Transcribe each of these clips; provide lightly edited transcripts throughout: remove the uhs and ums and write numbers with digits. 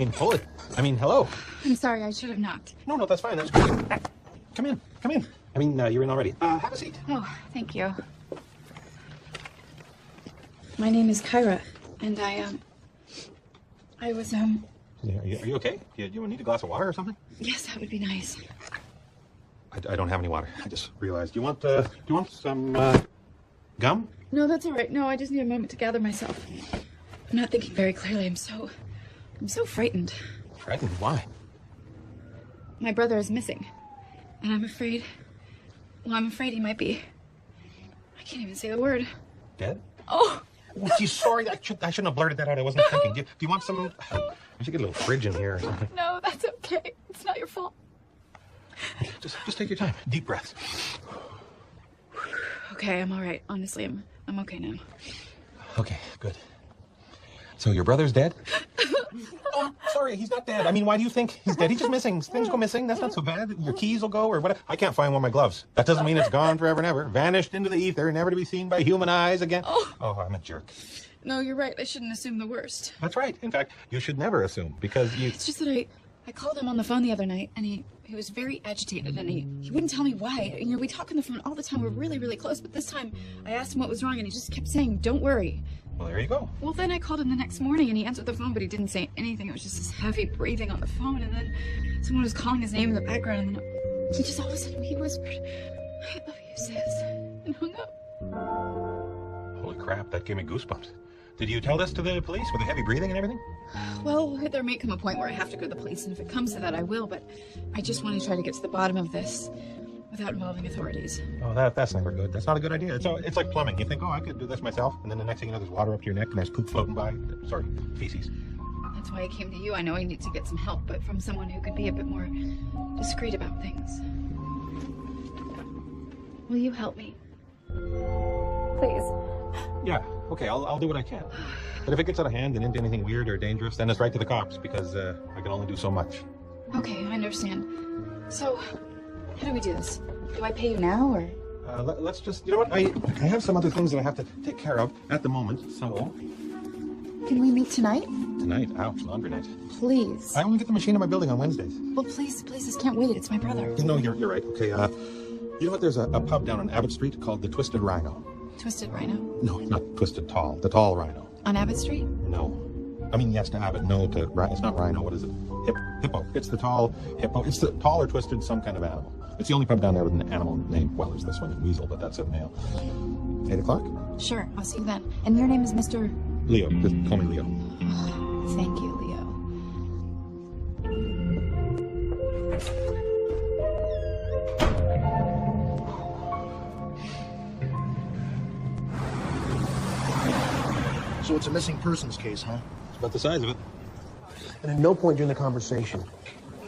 mean, hold it. I mean, hello. I'm sorry, I should have knocked. No, that's fine. That's good. Come in. I mean, you're in already. Have a seat. Oh, thank you. My name is Kyra, and I was, Yeah, are you okay? You need a glass of water or something? yes, that would be nice. I don't have any water. I just realized. Do you want some gum? No, that's all right. No, I just need a moment to gather myself. I'm not thinking very clearly. I'm so frightened. Frightened? Why? My brother is missing, and I'm afraid he might be. I can't even say the word. Dead? Oh. Oh, geez, sorry. I shouldn't have blurted that out. I wasn't thinking. Do you want some? We should get a little fridge in here or something. No, that's okay. It's not your fault. Just take your time. Deep breaths. Okay, I'm all right. Honestly, I'm okay now. Okay, good. So your brother's dead? Oh, sorry, he's not dead. I mean, why do you think he's dead? He's just missing. Things go missing. That's not so bad. Your keys will go or whatever. I can't find one of my gloves. That doesn't mean it's gone forever and ever. Vanished into the ether, never to be seen by human eyes again. Oh, I'm a jerk. No, you're right. I shouldn't assume the worst. That's right. In fact, you should never assume because you... It's just that I called him on the phone the other night, and he was very agitated, and he wouldn't tell me why. You know, we talk on the phone all the time. We're really, really close, but this time I asked him what was wrong, and he just kept saying, "Don't worry." Well, there you go. Well, then I called him the next morning, and he answered the phone, but he didn't say anything. It was just this heavy breathing on the phone, and then someone was calling his name in the background, and then he just all of a sudden he whispered, "I love you, sis," and hung up. Holy crap, that gave me goosebumps. Did you tell this to the police with the heavy breathing and everything? Well, there may come a point where I have to go to the police, and if it comes to that, I will, but I just want to try to get to the bottom of this without involving authorities. Oh, that's never good. That's not a good idea. It's like plumbing. You think, oh, I could do this myself, and then the next thing you know, there's water up to your neck, and there's poop floating by. Sorry, feces. That's why I came to you. I know I need to get some help, but from someone who could be a bit more discreet about things. Will you help me? Please. Yeah, okay, I'll do what I can. But if it gets out of hand and into anything weird or dangerous, then it's right to the cops, because I can only do so much. Okay, I understand. So, how do we do this? Do I pay you now, or? Let's just, you know what, I have some other things that I have to take care of at the moment, so... Can we meet tonight? Tonight? Ouch, laundry night. Please. I only get the machine in my building on Wednesdays. Well, please, this can't wait. It's my brother. No, you're right. Okay, you know what, there's a pub down on Abbott Street called the Twisted Rhino. Twisted Rhino? No, not Twisted Tall, the Tall Rhino. On Abbott Street? No. I mean, yes to Abbott, no to... It's not Rhino, what is it? Hippo. It's the tall hippo. It's the tall or twisted some kind of animal. It's the only pub down there with an animal name. Well, there's this one, Weasel, but that's a male. 8 o'clock? Sure, I'll see you then. And your name is Mr. Leo. Just call me Leo. Thank you, Leo. So it's a missing persons case, huh? It's about the size of it. And at no point during the conversation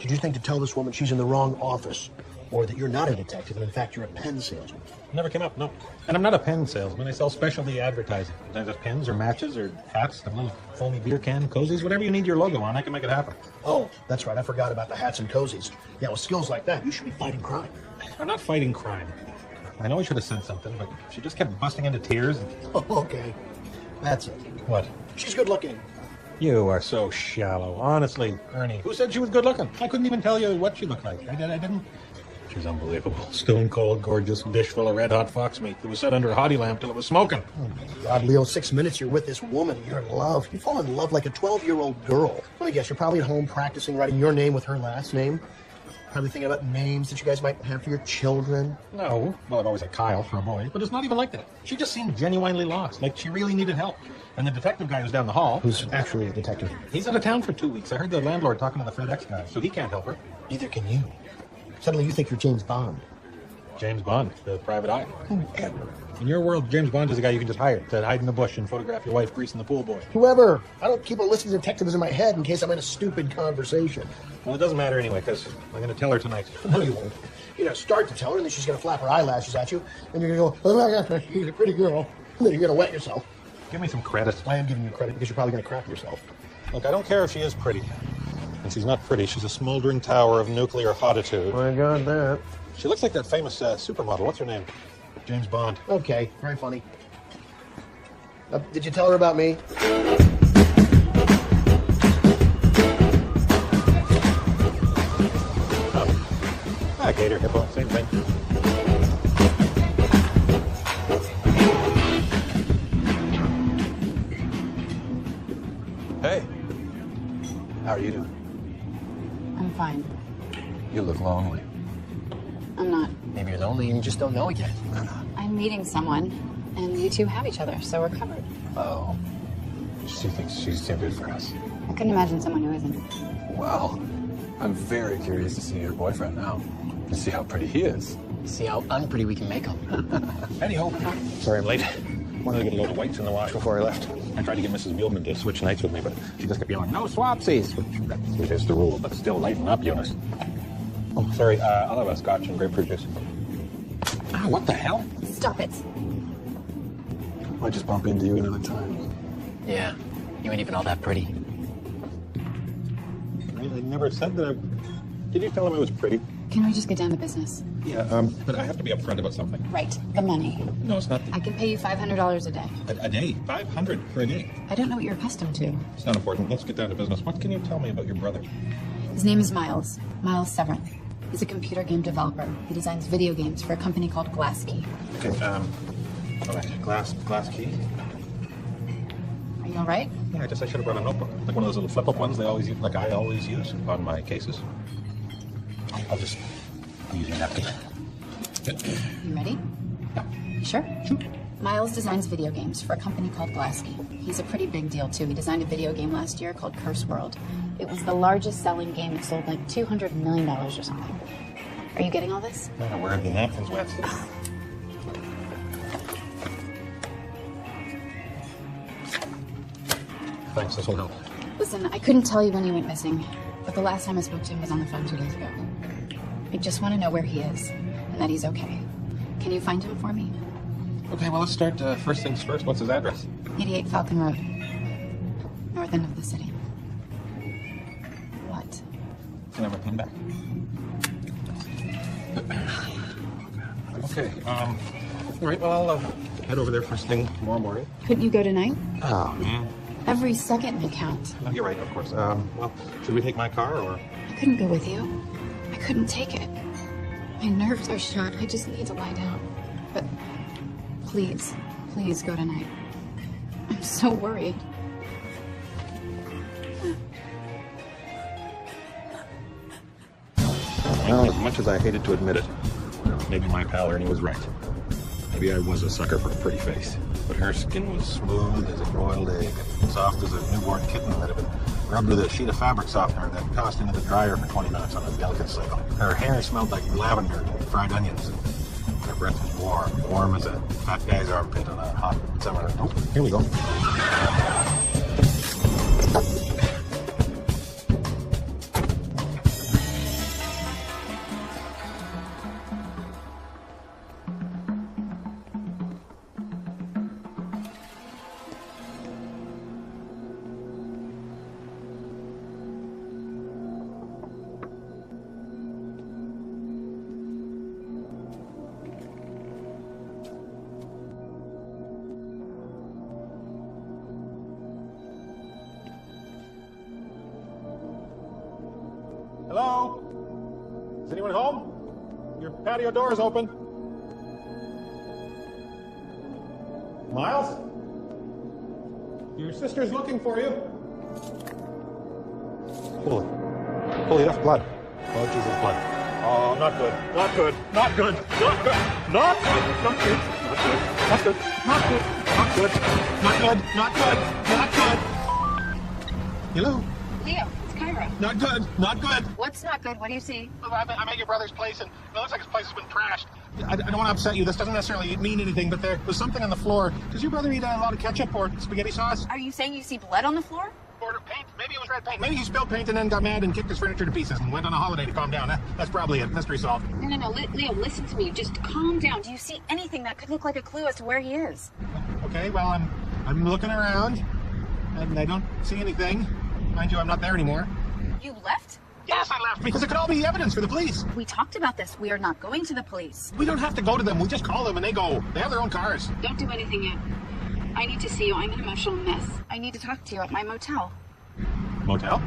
did you think to tell this woman she's in the wrong office, or that you're not a detective and in fact you're a pen salesman. Never came up, no. And I'm not a pen salesman. I sell specialty advertising. Sometimes it's pens or matches or hats, a little foamy beer can, cozies, whatever you need your logo on, I can make it happen. Oh, that's right. I forgot about the hats and cozies. Yeah, with skills like that, you should be fighting crime. I'm not fighting crime. I know I should have said something, but she just kept busting into tears. Oh, okay. That's it. What? She's good looking. You are so shallow. Honestly, Ernie, who said she was good looking? I couldn't even tell you what she looked like. I didn't. She's unbelievable. Stone cold, gorgeous, dish full of red hot fox meat that was set under a hottie lamp till it was smoking. Oh my God, Leo, 6 minutes you're with this woman. You're in love. You fall in love like a 12-year-old girl. Let me guess, you're probably at home practicing writing your name with her last name. Probably thinking about names that you guys might have for your children. No. Well, I've always had Kyle for a boy, but it's not even like that. She just seemed genuinely lost, like she really needed help. And the detective guy who's down the hall... Who's actually a detective? He's out of town for 2 weeks. I heard the landlord talking to the FedEx guy, so he can't help her. Neither can you. Suddenly you think you're James Bond. James Bond, the private eye. Whoever. In your world, James Bond is a guy you can just hire to hide in the bush and photograph your wife greasing the pool boy. Whoever. I don't keep a list of detectives in my head in case I'm in a stupid conversation. Well, it doesn't matter anyway, because I'm going to tell her tonight. No, you won't. You're going to start to tell her, and then she's going to flap her eyelashes at you, and you're going to go, oh, my God, she's a pretty girl. And then you're going to wet yourself. Give me some credit. I am giving you credit because you're probably going to crap yourself. Look, I don't care if she is pretty. And she's not pretty. She's a smoldering tower of nuclear hotitude. I got that. She looks like that famous supermodel. What's her name? James Bond. Okay, very funny. Did you tell her about me? Ah, gator, hippo, same thing. Hey. How are you doing? I'm fine. You look lonely. I'm not. Maybe you're lonely and you just don't know it yet. I'm meeting someone, and you two have each other, so we're covered. Oh. She thinks she's too good for us. I couldn't imagine someone who isn't. Well, I'm very curious to see your boyfriend now. And see how pretty he is. See how unpretty we can make them. Anyhow, sorry I'm late. Wanted to get a load of whites in the wash before I left. I tried to get Mrs. Muleman to switch nights with me, but she just kept yelling, no swapsies, which is the rule, but still lighten up, Eunice. Oh, sorry, I'll have a scotch and grapefruit juice. Ah, what the hell? Stop it. Might just bump into you another time. Yeah, you ain't even all that pretty. I never said that Did you tell him I was pretty? Can we just get down to business? Yeah, but I have to be upfront about something. Right, the money. No, it's not. I can pay you $500 a day. A day? 500 for a day? I don't know what you're accustomed to. It's not important. Let's get down to business. What can you tell me about your brother? His name is Miles. Miles Severin. He's a computer game developer. He designs video games for a company called Glasskey. Okay, all right, glass key. Are you all right? Yeah, I should have brought a notebook. Like one of those little flip-up ones they always use, like I always use on my cases. I'll just use your napkin. You ready? Yeah. You sure? Sure. Miles designs video games for a company called Glasskey. He's a pretty big deal, too. He designed a video game last year called Curse World. It was the largest selling game. It sold like $200 million or something. Are you getting all this? Yeah, where are the napkins wet? Thanks, this will help. Listen, I couldn't tell you when he went missing, but the last time I spoke to him was on the phone 2 days ago. I just want to know where he is and that he's okay. Can you find him for me? Okay, well, let's start first things first. What's his address? 88 Falcon Road, north end of the city. What? Can I have a pen back? Okay, all right, well, I'll head over there first thing tomorrow morning. Couldn't you go tonight? Oh, man. Every second may count. No, you're right, of course. Well, should we take my car, or? I couldn't go with you. I couldn't take it. My nerves are shot. I just need to lie down. But please, please go tonight. I'm so worried. Well, as much as I hated to admit it, maybe my pal Ernie was right. Maybe I was a sucker for a pretty face. But her skin was smooth as a boiled egg, and soft as a newborn kitten that had been rubbed with a sheet of fabric softener and then tossed into the dryer for 20 minutes on a delicate cycle. Her hair smelled like lavender and fried onions. Her breath was warm, warm as a fat guy's armpit on a hot summer. Oh, here we go. Hello? Is anyone home? Your patio door is open. Miles? Your sister's looking for you. Holy, that's blood. Oh, Jesus, blood. Oh, not good. Not good. Not good. Not good. Not good. Not good. Not good. Not good. Not good. Not good. Not good. Not good. Hello? Leo, it's Kyra. Not good. Not good. What's not good? What do you see? I'm at your brother's place, and it looks like his place has been trashed. I don't want to upset you. This doesn't necessarily mean anything, but there was something on the floor. Does your brother eat a lot of ketchup or spaghetti sauce? Are you saying you see blood on the floor? Or paint? Maybe it was red paint. Maybe he spilled paint and then got mad and kicked his furniture to pieces and went on a holiday to calm down. That's probably it. Mystery solved. No. Leo, listen to me. Just calm down. Do you see anything that could look like a clue as to where he is? Okay, well, I'm looking around, and I don't see anything. Mind you, I'm not there anymore. You left? Yes, I left because it could all be evidence for the police. We talked about this. We are not going to the police. We don't have to go to them. We just call them and they go. They have their own cars. Don't do anything yet. I need to see you. I'm an emotional mess. I need to talk to you at my motel. Motel?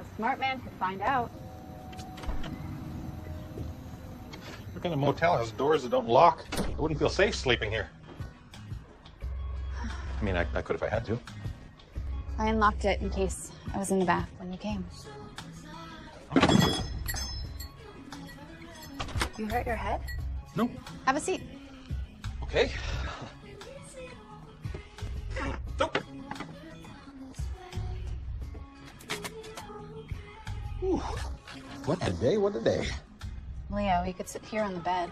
A smart man could find out. What kind of motel has doors that don't lock? I wouldn't feel safe sleeping here. I mean, I could if I had to. I unlocked it in case I was in the bath when you came. You hurt your head? No. Have a seat. Okay. Nope. Ooh. What a day, what a day. Leo, we could sit here on the bed.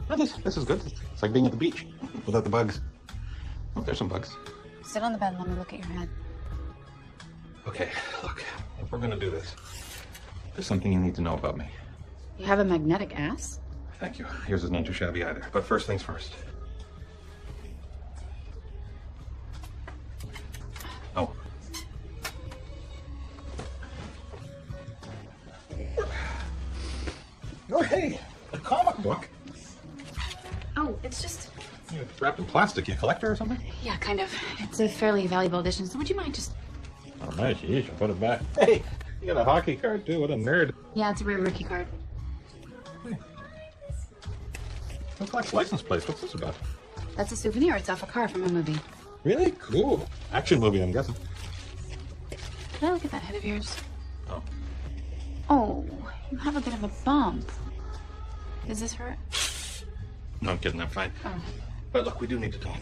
Oh, this is good. It's like being at the beach without the bugs. Oh, there's some bugs. Sit on the bed and let me look at your head. Okay, look, if we're gonna do this, there's something you need to know about me. You have a magnetic ass? Thank you. Yours is not too shabby either. But first things first. Oh. Oh, hey, a comic book. Oh, it's just... It's wrapped in plastic. You a collector or something? Yeah, kind of. It's a fairly valuable edition, so would you mind just... Oh, nice. You should put it back. Hey, you got a hockey card too. What a nerd. Yeah, it's a rare rookie card. Looks like license plates. What's this about? That's a souvenir. It's off a car from a movie. Really? Cool. Action movie, I'm guessing. Can I look at that head of yours? Oh. Oh, you have a bit of a bump. Does this hurt? No, I'm kidding. I'm fine. Oh. But look, we do need to talk.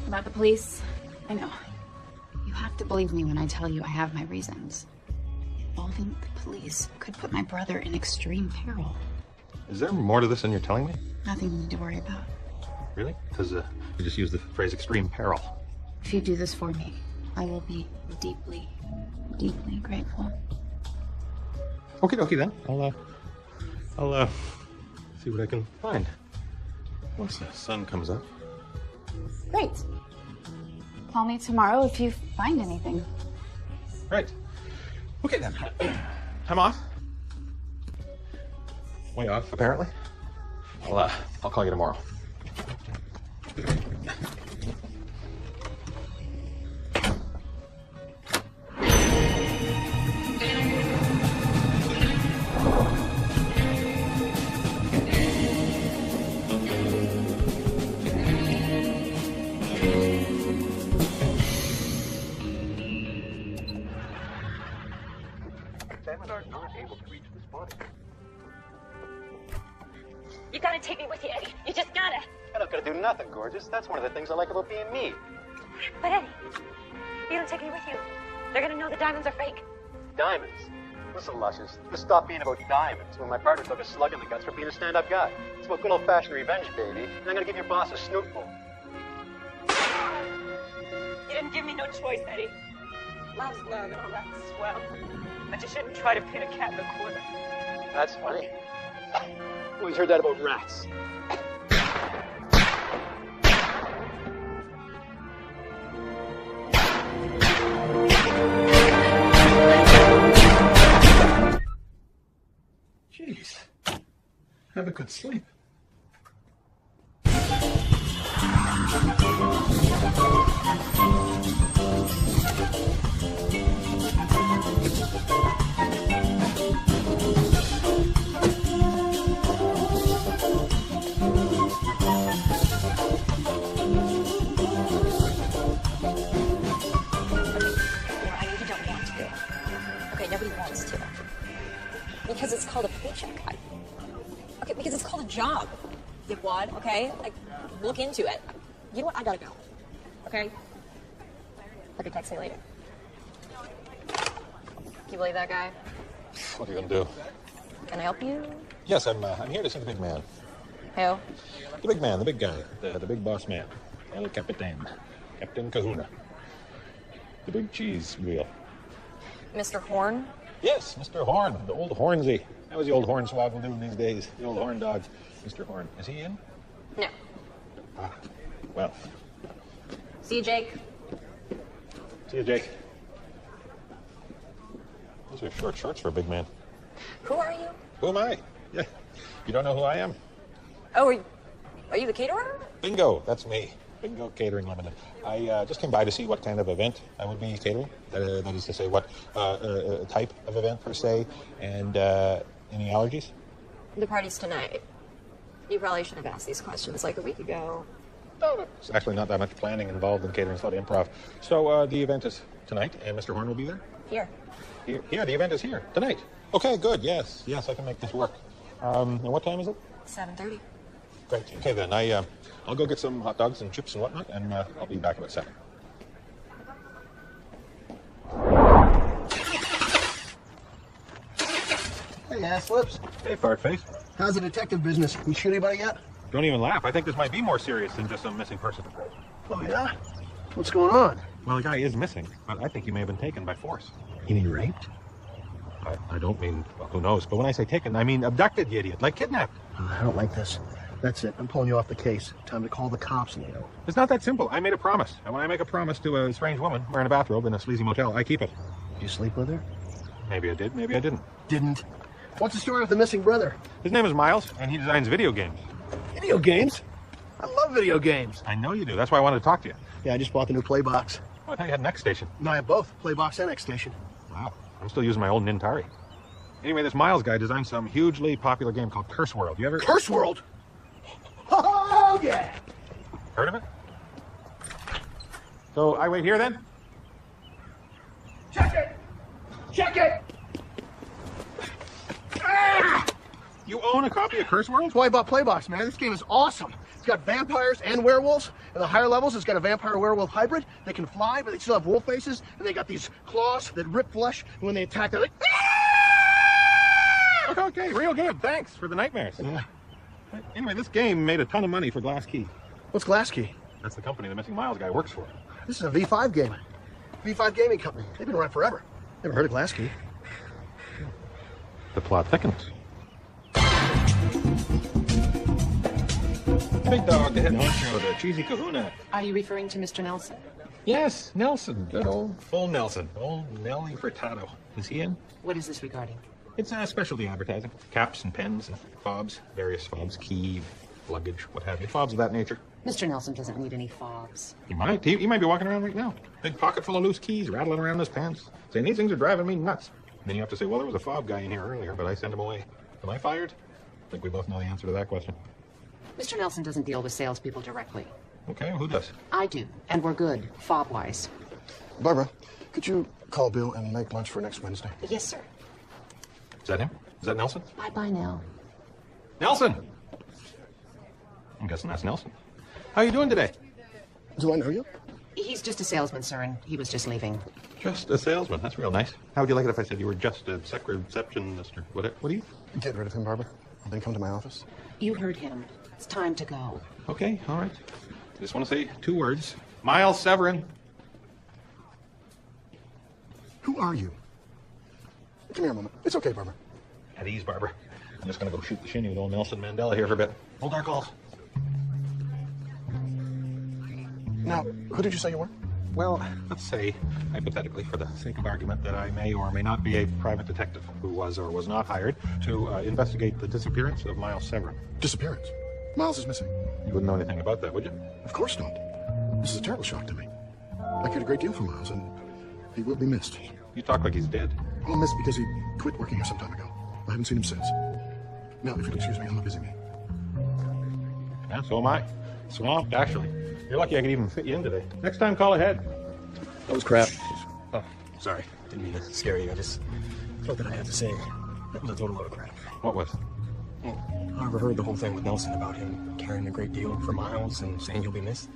About the police? I know. You have to believe me when I tell you I have my reasons. Involving the police could put my brother in extreme peril. Is there more to this than you're telling me? Nothing you need to worry about. Really? Because you just used the phrase extreme peril. If you do this for me, I will be deeply, deeply grateful. Okie dokie then. I'll see what I can find. Once the sun comes up. Great. Call me tomorrow if you find anything. Right. Okay then. I'm off. Way off, apparently. I'll call you tomorrow. You gotta take me with you, Eddie. You just gotta. I'm not gonna do nothing, gorgeous. That's one of the things I like about being me. But Eddie, you don't take me with you. They're gonna know the diamonds are fake. Diamonds. Listen, Luscious, just stop being about diamonds when my partner took a slug in the guts for being a stand-up guy. It's about good old-fashioned revenge, baby. And I'm gonna give your boss a snootful. You didn't give me no choice, Eddie. Love's love and all that's swell. But you shouldn't try to pin a cat in the corner. That's funny. Always heard that about rats. Jeez. Have a good sleep. Nobody wants to. Because it's called a paycheck. Okay, because it's called a job. Dipwad, okay? Like, look into it. You know what? I gotta go. Okay? I can text you later. Can you believe that guy? What are you gonna do? Can I help you? Yes, I'm here to see the big man. Who? The big man, the big guy, the big boss man. El Capitan. Captain Kahuna. The big cheese wheel. Mr. Horn? Yes, Mr. Horn, the old Hornsey. How is the old Hornswoggle doing these days? The old Horn dog. Mr. Horn, is he in? No. Ah, well. See you, Jake. See you, Jake. Those are short shorts for a big man. Who are you? Who am I? Yeah, you don't know who I am? Oh, are you the caterer? Bingo, that's me. Bingo Catering Limited. I just came by to see what kind of event I would be catering. That is to say, what type of event per se, and any allergies? The party's tonight. You probably should have asked these questions like a week ago. No, there's actually not that much planning involved in catering. It's not improv. So the event is tonight, and Mr. Horn will be there? Here. Here. Yeah, the event is here, tonight. Okay, good, yes, I can make this work. And what time is it? 7:30. Great. Okay, then. I'll go get some hot dogs and chips and whatnot, and I'll be back about 7. Hey, ass lips. Hey, fart face. How's the detective business? You shoot anybody yet? Don't even laugh. I think this might be more serious than just some missing person. Oh, yeah? What's going on? Well, the guy is missing, but I think he may have been taken by force. You mean raped? I don't mean, well, who knows, but when I say taken, I mean abducted, you idiot, like kidnapped. I don't like this. That's it. I'm pulling you off the case. Time to call the cops, Leo. It's not that simple. I made a promise, and when I make a promise to a strange woman wearing a bathrobe in a sleazy motel, I keep it. Did you sleep with her? Maybe I did, maybe I didn't. Didn't. What's the story with the missing brother? His name is Miles, and he designs video games. Video games? I love video games. I know you do. That's why I wanted to talk to you. Yeah, I just bought the new Playbox. Oh, I thought you had an X station. No, I have both. Playbox and X Station. Wow. I'm still using my old Nintari. Anyway, this Miles guy designed some hugely popular game called Curse World. You ever Curse World? Oh, yeah! heard of it? So I wait here then? Check it! Check it! You own a copy of Curse World? That's why I bought Playbox, man. This game is awesome. It's got vampires and werewolves. And the higher levels, it's got a vampire-werewolf hybrid. They can fly, but they still have wolf faces. And they got these claws that rip flesh. And when they attack, they're like... Okay, real good. Thanks for the nightmares. Yeah. Anyway, this game made a ton of money for Glass Key. What's Glass Key? That's the company the missing Miles guy works for. This is a V5 game. V5 gaming company. They've been around forever. Never heard of Glass Key. The plot thickens. Big dog, the head honcho, the cheesy kahuna. Are you referring to Mr. Nelson? Yes, Nelson. Good old full Nelson. Old Nelly Furtado. Is he in? What is this regarding? It's specialty advertising. Caps and pens and fobs. Various fobs. Key, luggage, what have you. Fobs of that nature. Mr. Nelson doesn't need any fobs. He might. He might be walking around right now. Big pocket full of loose keys rattling around his pants. Saying these things are driving me nuts. Then you have to say, well, there was a fob guy in here earlier, but I sent him away. Am I fired? I think we both know the answer to that question. Mr. Nelson doesn't deal with salespeople directly. Okay, who does? I do, and we're good, fob-wise. Barbara, could you call Bill and make lunch for next Wednesday? Yes, sir. Is that him? Is that Nelson? Bye-bye now. Nelson! I'm guessing that's Nelson. How you doing today? Do I know you? He's just a salesman, sir, and he was just leaving. Just a salesman. That's real nice. How would you like it if I said you were just a receptionist or what are you? Get rid of him, Barbara. And then come to my office. You heard him. It's time to go. Okay, all right. I just want to say 2 words. Miles Severin. Who are you? Come here a moment. It's okay, Barbara. At ease, Barbara. I'm just going to go shoot the shinny with old Nelson Mandela here for a bit. Hold our calls. Now, who did you say you were? Well, let's say, hypothetically, for the sake of argument, that I may or may not be a private detective who was or was not hired to investigate the disappearance of Miles Severin. Disappearance. Miles is missing. You wouldn't know anything about that, would you? Of course not. This is a terrible shock to me. I cared a great deal for Miles, and he will be missed. You talk like he's dead. Well, missed because he quit working here some time ago. I haven't seen him since. Now, if you'll excuse me, I'm a busy man. Yeah, so am I. Swamped, actually. You're lucky I could even fit you in today. Next time, call ahead. That was crap. Oh, sorry. Didn't mean to scare you. I just thought that I had to say that was a total load of crap. What was? Well, I overheard the whole thing with Nelson about him caring a great deal for Miles and saying he'll be missed.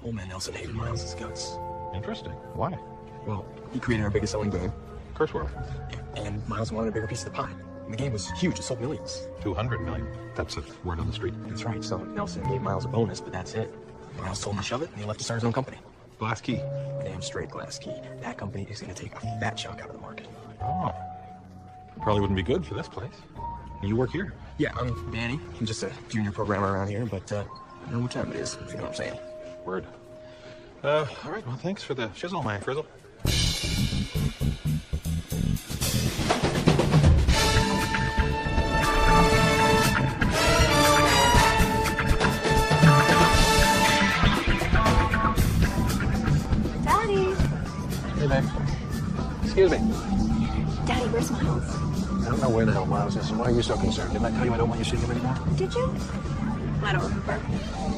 Old man Nelson hated Miles' guts. Interesting. Why? Well, he created our biggest selling game, Curse World. and Miles wanted a bigger piece of the pie. And the game was huge. It sold millions. 200 million. That's a word on the street. That's right. So Nelson gave Miles a bonus, but that's it. Miles told him to shove it, and he left to start his own company. Glass Key. Damn straight Glass Key. That company is going to take a fat chunk out of the market. Oh. Probably wouldn't be good for this place. You work here? Yeah, I'm Danny. I'm just a junior programmer around here, but I know what time it is, if you know what I'm saying. Word. All right, well, thanks for the shizzle, my frizzle. Excuse me. Daddy, where's Miles? I don't know where the hell Miles is, and why are you so concerned? Didn't I tell you I don't want you seeing him anymore? Did you? I don't remember.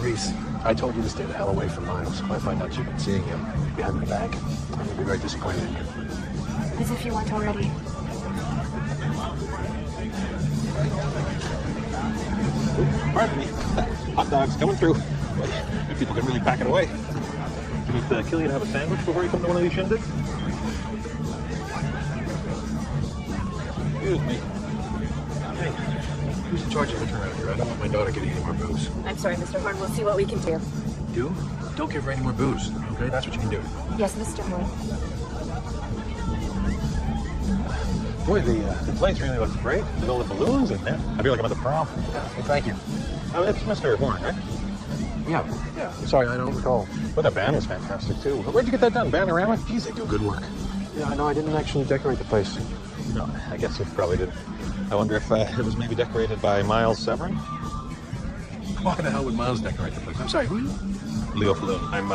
Reese, I told you to stay the hell away from Miles. If I find out you've been seeing him behind my back, I'm gonna be very disappointed in you. As if you weren't already. Pardon me. Hot dogs coming through. People can really pack it away. Did Killian have a sandwich before you come to one of these shindigs? Excuse me. Hey, who's in charge of looking around here? I don't want my daughter getting any more booze. I'm sorry, Mr. Horn. We'll see what we can do. Do? Don't give her any more booze, okay? That's what you can do. Yes, Mr. Horn. Boy, the place really looks great. With all the balloons in there. I feel like I'm at the prom. Well, thank you. Oh, it's Mr. Horn, right? Yeah. Sorry, I don't recall. But the band was fantastic, too. Where'd you get that done? Bandorama? Geez, they do good work. Yeah, I know. I didn't actually decorate the place. No, I guess you probably did. I wonder if it was maybe decorated by Miles Severin? Why the hell would Miles decorate the place? I'm sorry, who are you? Leo Falloon. I'm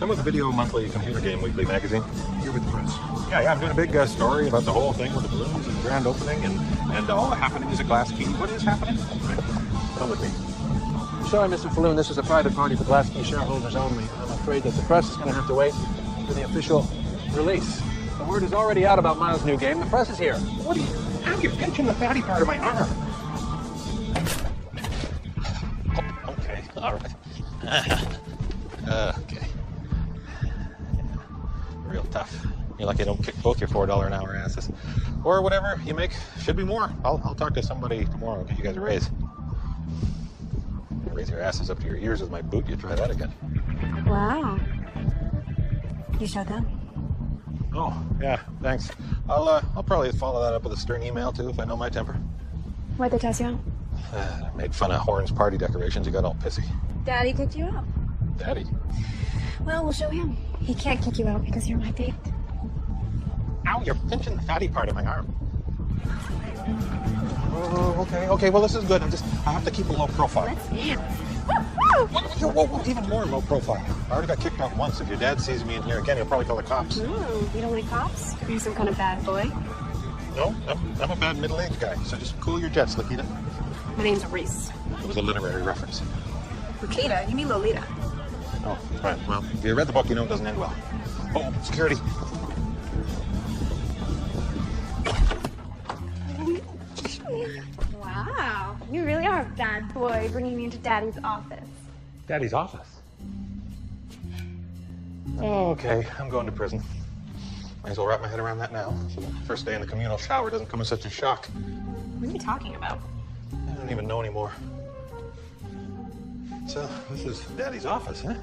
with the Video Monthly Computer Game Weekly magazine. You're with the press. Yeah, I'm doing a big story about the whole thing with the balloons and the grand opening and all the happenings at Glass Key. What is happening? Come with me. I'm sorry, Mr. Falloon. This is a private party for Glass Key shareholders only. I'm afraid that the press is going to have to wait for the official release. The word is already out about Miles' new game. The press is here. What are you? Ow, you're pinching the fatty part of my arm. Oh, okay, all right. Okay. Real tough. You're lucky I don't kick both your $4 an hour asses. Or whatever you make should be more. I'll talk to somebody tomorrow and get you guys a raise. Raise your asses up to your ears with my boot. You try that again. Wow. You showed them? Oh, yeah, thanks. I'll probably follow that up with a stern email, too, if I know my temper. Why'd they test you out? I made fun of Horn's party decorations. He got all pissy. Daddy kicked you out. Daddy? Well, we'll show him. He can't kick you out because you're my date. Ow, you're pinching the fatty part of my arm. Oh, okay, well, this is good. I have to keep a low profile. Let's dance. Whoa, even more low profile. I already got kicked out once. If your dad sees me in here again, he'll probably call the cops. You don't like cops? Are you some kind of bad boy? No, I'm a bad middle-aged guy, so just cool your jets, Lakita. My name's Reese. It was a literary reference. Lakita? You mean Lolita? Oh, right. Well, if you read the book, you know it doesn't end well. Oh, security. Wow, you really are a bad boy bringing me into Daddy's office. Daddy's office? Oh, okay, I'm going to prison. Might as well wrap my head around that now, so the first day in the communal shower doesn't come as such a shock. What are you talking about? I don't even know anymore. So, this is Daddy's office, huh?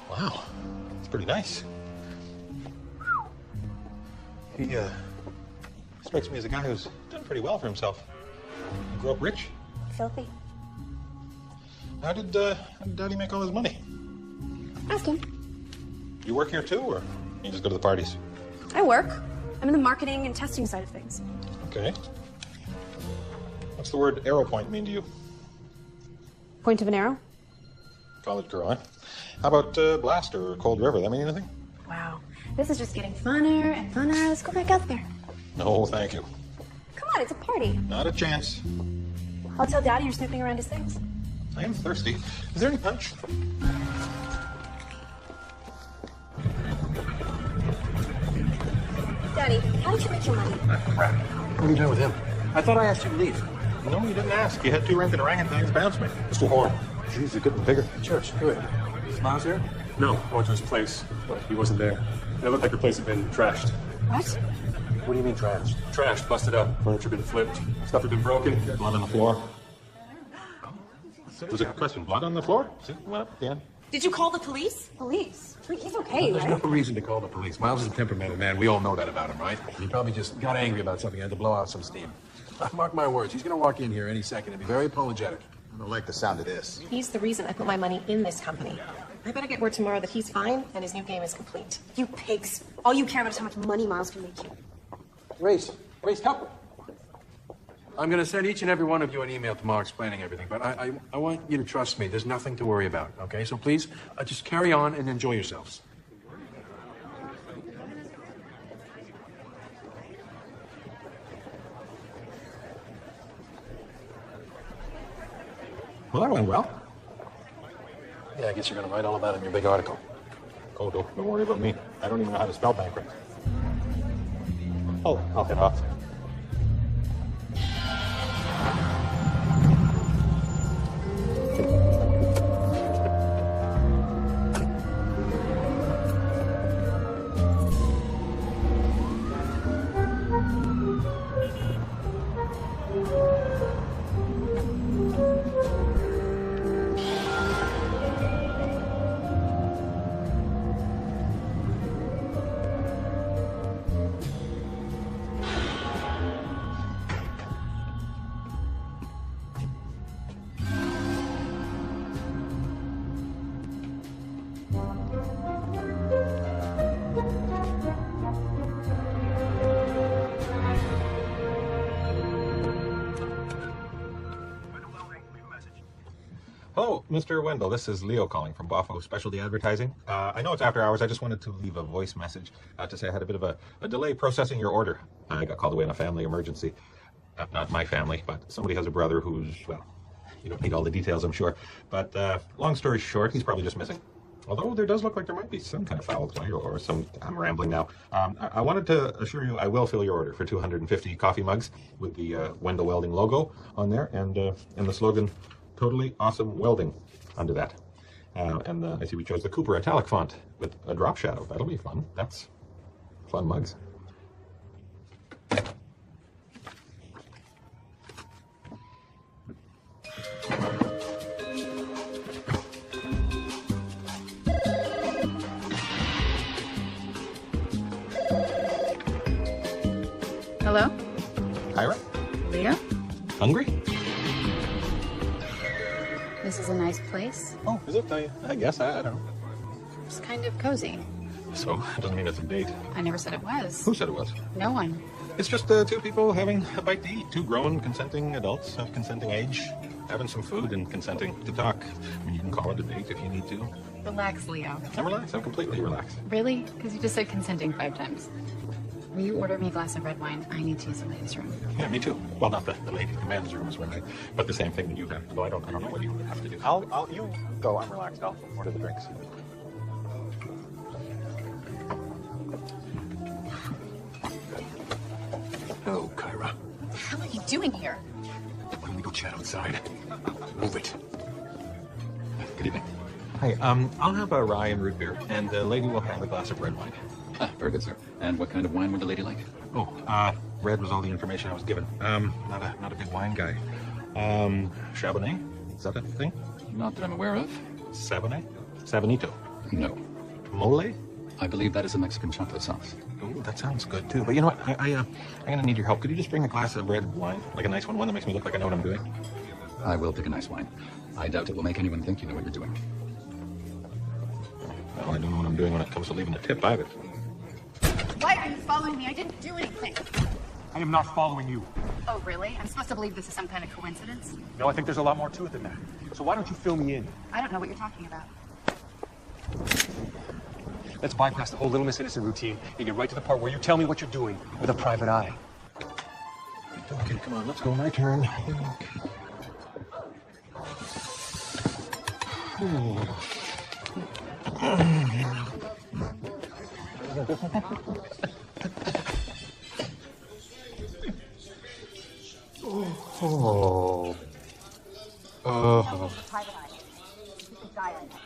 Wow, it's pretty nice. He, strikes me as a guy who's done pretty well for himself. He grew up rich. Filthy. How did Daddy make all his money? Ask him. You work here too, or you just go to the parties? I work. I'm in the marketing and testing side of things. Okay. What's the word arrow point mean to you? Point of an arrow? College girl, huh? How about Blaster or Cold River? That mean anything? Wow. This is just getting funner and funner. Let's go back out there. No, thank you. Come on, it's a party. Not a chance. I'll tell Daddy you're snooping around his things. I am thirsty. Is there any punch? Daddy, how did you make your money? Crap. What are you doing with him? I thought I asked you to leave. No, you didn't ask. You had two ranking orangutans bounce me. Mr. Horn. Jeez, you're getting bigger. Church, good. Is Miles here? No, I went to his place, but he wasn't there. It looked like the place had been trashed. What? What do you mean trashed? Trashed, busted up, furniture been flipped, stuff had been broken. Blood on the floor. Was it a question? Blood on the floor? See, what up, Dan? Did you call the police? Police? He's okay, There's right? no reason to call the police. Miles is a temperamental man. We all know that about him, right? He probably just got angry about something, had to blow out some steam. Mark my words, he's gonna walk in here any second and be very apologetic. I don't like the sound of this. He's the reason I put my money in this company. I better get word tomorrow that he's fine and his new game is complete. You pigs. All you care about is how much money Miles can make you. Grace, come. I'm gonna send each and every one of you an email tomorrow explaining everything, but I want you to trust me. There's nothing to worry about, okay? So please, just carry on and enjoy yourselves. Well, that went well. Yeah, I guess you're going to write all about it in your big article. Oh, don't worry about me. I don't even know how to spell bankrupt. Oh, I'll head off. Hello, Mr. Wendell. This is Leo calling from Boffo Specialty Advertising. I know it's after hours. I just wanted to leave a voice message to say I had a bit of a delay processing your order. I got called away in a family emergency. Not my family, but somebody has a brother who's, well, you don't need all the details, I'm sure. But long story short, he's probably just missing. Although there does look like there might be some kind of foul play or some... I'm rambling now. I wanted to assure you I will fill your order for 250 coffee mugs with the Wendell Welding logo on there and the slogan, "Totally Awesome Welding," under that. And I see we chose the Cooper italic font with a drop shadow. That'll be fun. That's fun mugs. Hello? Kyra? Leah? Hungry? This is a nice place. Oh, is it? I guess. I don't know. It's kind of cozy. So, it doesn't mean it's a date. I never said it was. Who said it was? No one. It's just two people having a bite to eat. Two grown, consenting adults of consenting age, having some food and consenting to talk. I mean, you can call it a date if you need to. Relax, Leo. I'm relaxed. I'm completely relaxed. Really? Because you just said consenting 5 times. Will you order me a glass of red wine? I need to use the ladies' room. Yeah, me too. Well, not the ladies' men's room is where but the same thing that you have. Though I don't know what you have to do. You go. I'm relaxed. I'll order the drinks. Oh, Kyra. What the hell are you doing here? Why don't we go chat outside? Move it. Good evening. Hi, I'll have a rye and root beer, and the lady will have a glass of red wine. Ah, very good, sir. And what kind of wine would the lady like? Oh, red was all the information I was given. Not a big wine guy. Chardonnay? Is that a thing? Not that I'm aware of. Sabanay? Sabanito? No. Mole? I believe that is a Mexican chocolate sauce. Ooh, that sounds good too. But you know what? I'm gonna need your help. Could you just bring a glass of red wine, like a nice one that makes me look like I know what I'm doing? I will pick a nice wine. I doubt it will make anyone think you know what you're doing. Well, I don't know what I'm doing when it comes to leaving a tip either. Why are you following me? I didn't do anything. I am not following you. Oh, really? I'm supposed to believe this is some kind of coincidence? No, I think there's a lot more to it than that. So why don't you fill me in? I don't know what you're talking about. Let's bypass the whole Little Miss Innocent routine and get right to the part where you tell me what you're doing with a private eye. Okay, come on, let's go. My turn. Private eye. You could die right now.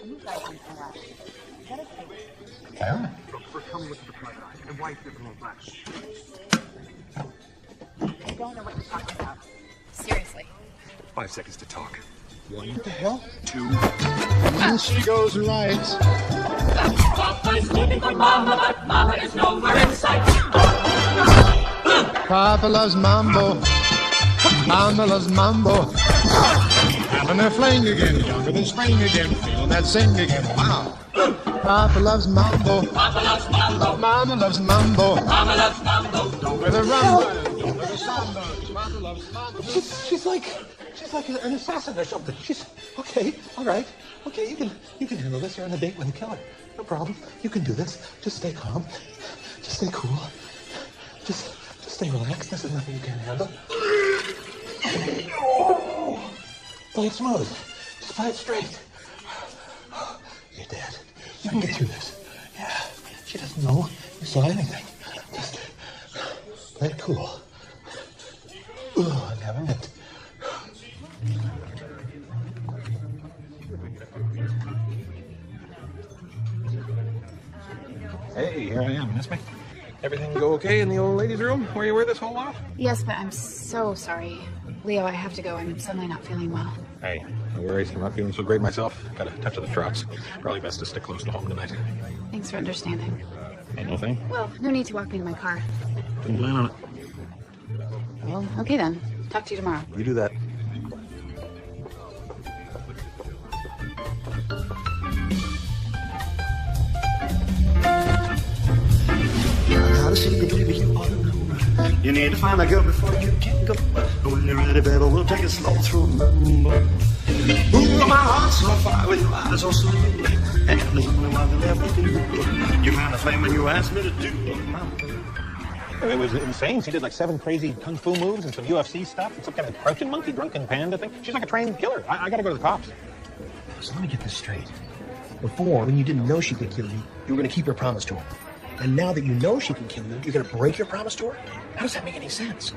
And you guys can come out. Is that okay? Kyra? First, tell me what's the private eye and why it's different on black. I don't know what you're talking about. Seriously. 5 seconds to talk. 1. What the hell? 2. And she goes and writes. Papa's looking for Mama, but Mama is nowhere in sight. Papa loves mambo. Mama loves mambo. Having a fling again, younger than spring again, feeling that sing again. Wow. Papa loves mambo. Papa loves mambo. Mama loves mambo. Mama loves mambo. Don't wear the rumba. Don't wear the samba. Papa loves mambo. She's like an assassin or something. She's okay. All right. Okay, you can handle this. You're on a date with a killer. No problem. You can do this. Just stay calm. Just stay cool. Just stay relaxed. This is nothing you can't handle. Play it smooth. Just play it straight. You're dead. You can get through this. Yeah. She doesn't know you saw anything. Just play it cool. I'm having it. Hey, here I am. Miss me? Everything go okay in the old ladies' room where you were this whole while? Yes, but I'm so sorry. Leo, I have to go. I'm suddenly not feeling well. Hey, no worries. I'm not feeling so great myself. Got a touch of the trots. Probably best to stick close to home tonight. Thanks for understanding. Ain't no thing. Well, no need to walk me to my car. Didn't plan on it. Well, okay then. Talk to you tomorrow. You do that. You need to find that girl before you can go. When you're ready, baby, we'll take it slow through the moon. Ooh, my heart's on fire with your eyes so smooth. And there's only one thing left to do. You found a flame when you asked me to do. It was insane. She did like 7 crazy kung fu moves and some UFC stuff and some kind of crouching monkey drunken panda thing. She's like a trained killer. I gotta go to the cops. So let me get this straight. Before, when you didn't know she could kill you, you were going to keep your promise to her. And now that you know she can kill you, you're going to break your promise to her? How does that make any sense?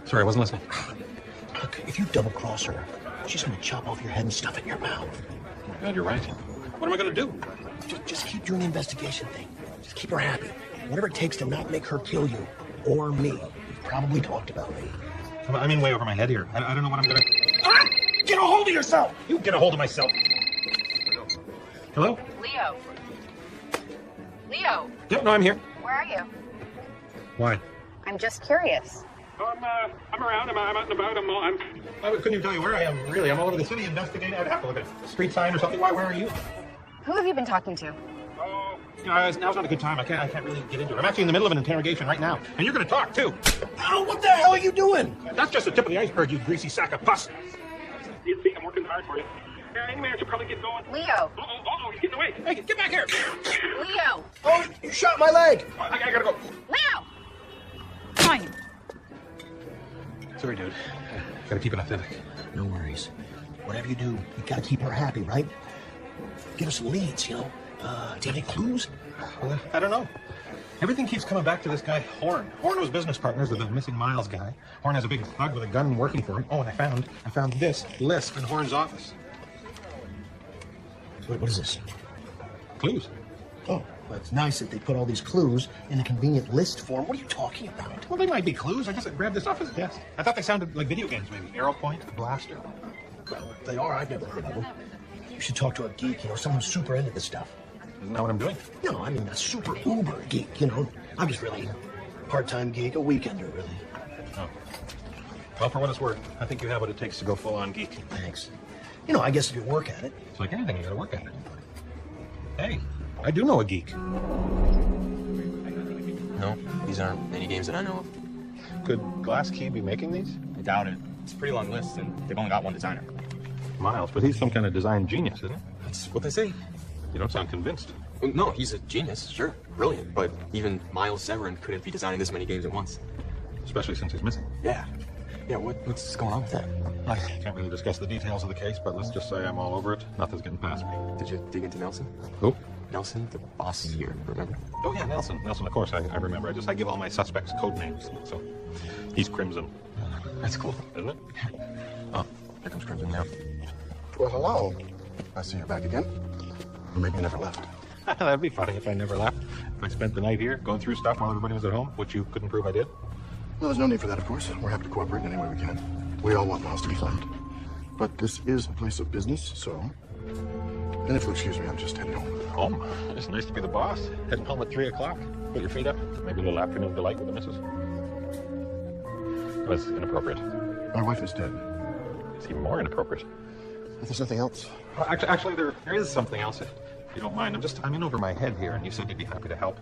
Sorry, I wasn't listening. Look, if you double-cross her, she's going to chop off your head and stuff it in your mouth. Oh my God, you're right. What am I going to do? Just keep doing the investigation thing. Just keep her happy. Whatever it takes to not make her kill you, or me. We've probably talked about me. I'm in way over my head here. I don't know what I'm going to... Ah! Get a hold of yourself! You get a hold of myself. Hello? Leo. Leo. Yep, no, I'm here. Where are you? Why? I'm just curious. I'm around. I'm out and about. I couldn't even tell you where I am, really. I'm all over the city investigating. I'd have to look at a street sign or something. Why? Where are you? Who have you been talking to? Oh, now's not a good time. I can't really get into it. I'm actually in the middle of an interrogation right now. And you're going to talk, too. Oh, what the hell are you doing? That's just the tip of the iceberg, you greasy sack of pus. You see, I'm working hard for you. Anyway, I should probably get going. Leo. Uh-oh, he's getting away. Hey, get back here. Leo. Oh, you shot my leg. I gotta go. Leo. Fine. Sorry, dude. Gotta keep it authentic. No worries. Whatever you do, you gotta keep her happy, right? Give her some leads, you know? Do you have any clues? Well, I don't know. Everything keeps coming back to this guy, Horn. Horn was business partners with the missing Miles guy. Horn has a big thug with a gun working for him. Oh, and I found this list in Horn's office. Wait, what is this? Clues. Oh, well, it's nice that they put all these clues in a convenient list form. What are you talking about? Well, they might be clues. I guess I grabbed this off his desk. I thought they sounded like video games, maybe. Arrow Point, Blaster. Well, if they are, I've never heard of them. You should talk to a geek, you know, someone who's super into this stuff. Isn't that what I'm doing? No, I mean a super uber geek, you know. I'm just really part-time geek, a weekender, really. Oh. Well, for what it's worth, I think you have what it takes to go full-on geek. Thanks. You know, I guess if you work at it. It's like anything, you gotta work at it. Hey, I do know a geek. No, these aren't any games that I know of. Could Glass Key be making these? I doubt it. It's a pretty long list, and they've only got one designer. Miles, but he's some kind of design genius, isn't he? That's what they say. You don't sound convinced. Well, no, he's a genius, sure, brilliant, but even Miles Severin couldn't be designing this many games at once. Especially since he's missing. Yeah. Yeah, what's going on with that? I can't really discuss the details of the case, but let's just say I'm all over it. Nothing's getting past me. Did you dig into Nelson? Who? Nelson, the boss here, remember? Oh, yeah, Nelson. Nelson, of course, I remember. I give all my suspects code names, so he's Crimson. That's cool. Isn't it? Oh, here comes Crimson now. Well, hello. I see you're back again. Or maybe you never left. That'd be funny if I never left. If I spent the night here going through stuff while everybody was at home, which you couldn't prove I did. No, there's no need for that, of course. We're happy to cooperate in any way we can. We all want Miles to be found. But this is a place of business, so... And if you'll excuse me, I'm just heading home. Home? It's nice to be the boss. Head home at 3 o'clock. Put your feet up. Maybe a little afternoon delight with the missus. That's inappropriate. My wife is dead. It's even more inappropriate. If there's nothing else. Well, actually, there is something else, if you don't mind. I'm in over my head here, and you said you'd be happy to help.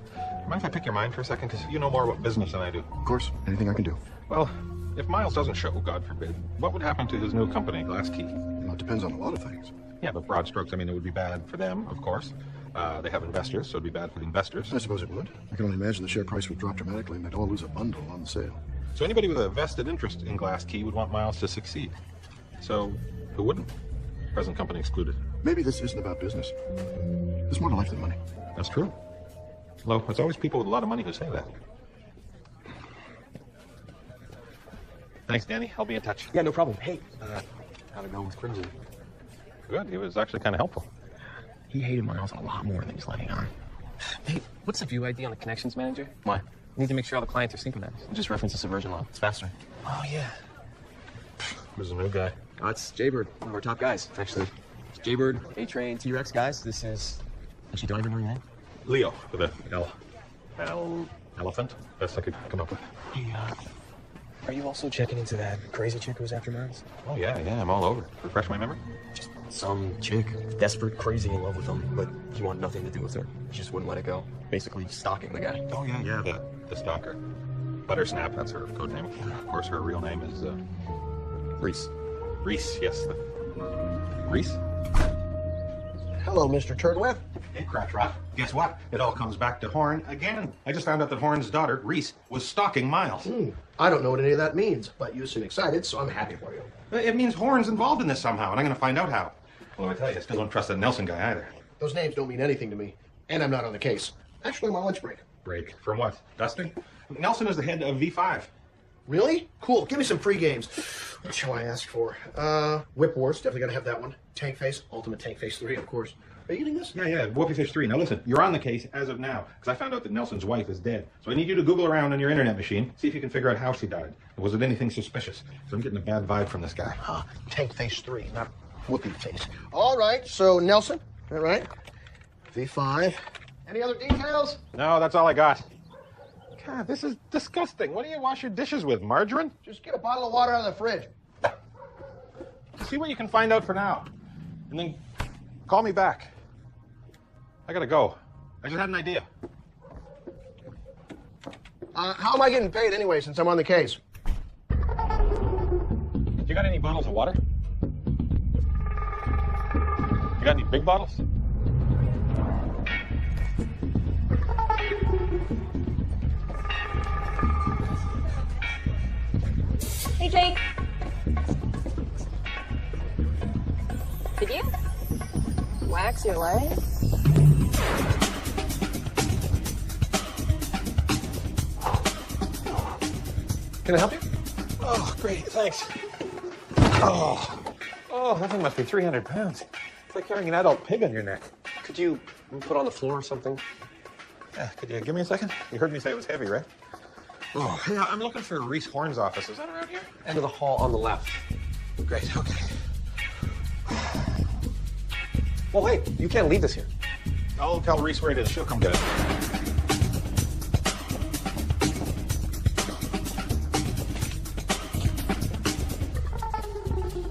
Mind if I pick your mind for a second? Because you know more about business than I do. Of course. Anything I can do. Well, if Miles doesn't show, God forbid, what would happen to his new company, Glass Key? Well, it depends on a lot of things. Yeah, but broad strokes, I mean, it would be bad for them, of course. They have investors, so it'd be bad for the investors. I suppose it would. I can only imagine the share price would drop dramatically, and they'd all lose a bundle on the sale. So anybody with a vested interest in Glass Key would want Miles to succeed. So, who wouldn't? Present company excluded. Maybe this isn't about business. There's more to life than money. That's true. Although, it's always people with a lot of money who say that. Thanks, Danny. I'll be in touch. Yeah, no problem. Hey, how'd it go with Crimson? Good. He was actually kind of helpful. He hated Miles a lot more than he's letting on. Hey, what's the view ID on the connections manager? Why? Need to make sure all the clients are synchronized. Just reference the subversion law. It's faster. Oh, yeah. Who's the new guy? It's Jaybird, one of our top guys, actually. It's Jaybird, A-Train, T-Rex guys. This is... Actually, don't even know your name. Leo, with a L. Elephant? Best I could come up with. Hey, are you also checking into that crazy chick who was after Miles? Oh, yeah, I'm all over. Refresh my memory? Just some chick, desperate, crazy in love with him, but he wanted nothing to do with her. He just wouldn't let it go. Basically, stalking the guy. Oh, yeah, the stalker. Buttersnap, that's her code name. Of course, her real name is, Reese. Reese, yes. Reese? Hello, Mr. Turdweb. Hey, Cratchrock. Guess what? It all comes back to Horn again. I just found out that Horn's daughter, Reese, was stalking Miles. I don't know what any of that means, but you seem excited, so I'm happy for you. It means Horn's involved in this somehow, and I'm going to find out how. Well, I tell you, I still don't trust that Nelson guy either. Those names don't mean anything to me, and I'm not on the case. Actually, I'm on lunch break. Break? From what? Dusting? Nelson is the head of V5. Really? Cool. Give me some free games. What shall I ask for? Whip Wars. Definitely gotta have that one. Tank Face. Ultimate Tank Face 3, of course. Are you getting this? Yeah. Whoopie Fish 3. Now listen, you're on the case as of now, because I found out that Nelson's wife is dead. So I need you to Google around on your internet machine, see if you can figure out how she died. Was it anything suspicious? Because I'm getting a bad vibe from this guy. Tank Face 3, not Whoopie Face. All right, so Nelson, all right. V5. Any other details? No, that's all I got. God, this is disgusting. What do you wash your dishes with, margarine? Just get a bottle of water out of the fridge. See what you can find out for now. And then call me back. I gotta go. I just had an idea. How am I getting paid anyway, since I'm on the case? You got any bottles of water? You got any big bottles? Hey, Jake. Did you wax your leg? Can I help you? Oh, great, thanks. Oh, that thing must be 300 pounds. It's like carrying an adult pig on your neck. Could you put on the floor or something? Yeah, could you give me a second? You heard me say it was heavy, right? Oh, yeah, I'm looking for Reese Horn's office. Is that around here? End of the hall on the left. Great, okay. Well, hey, you can't leave this here. I'll tell Reese where it is. She'll come get it.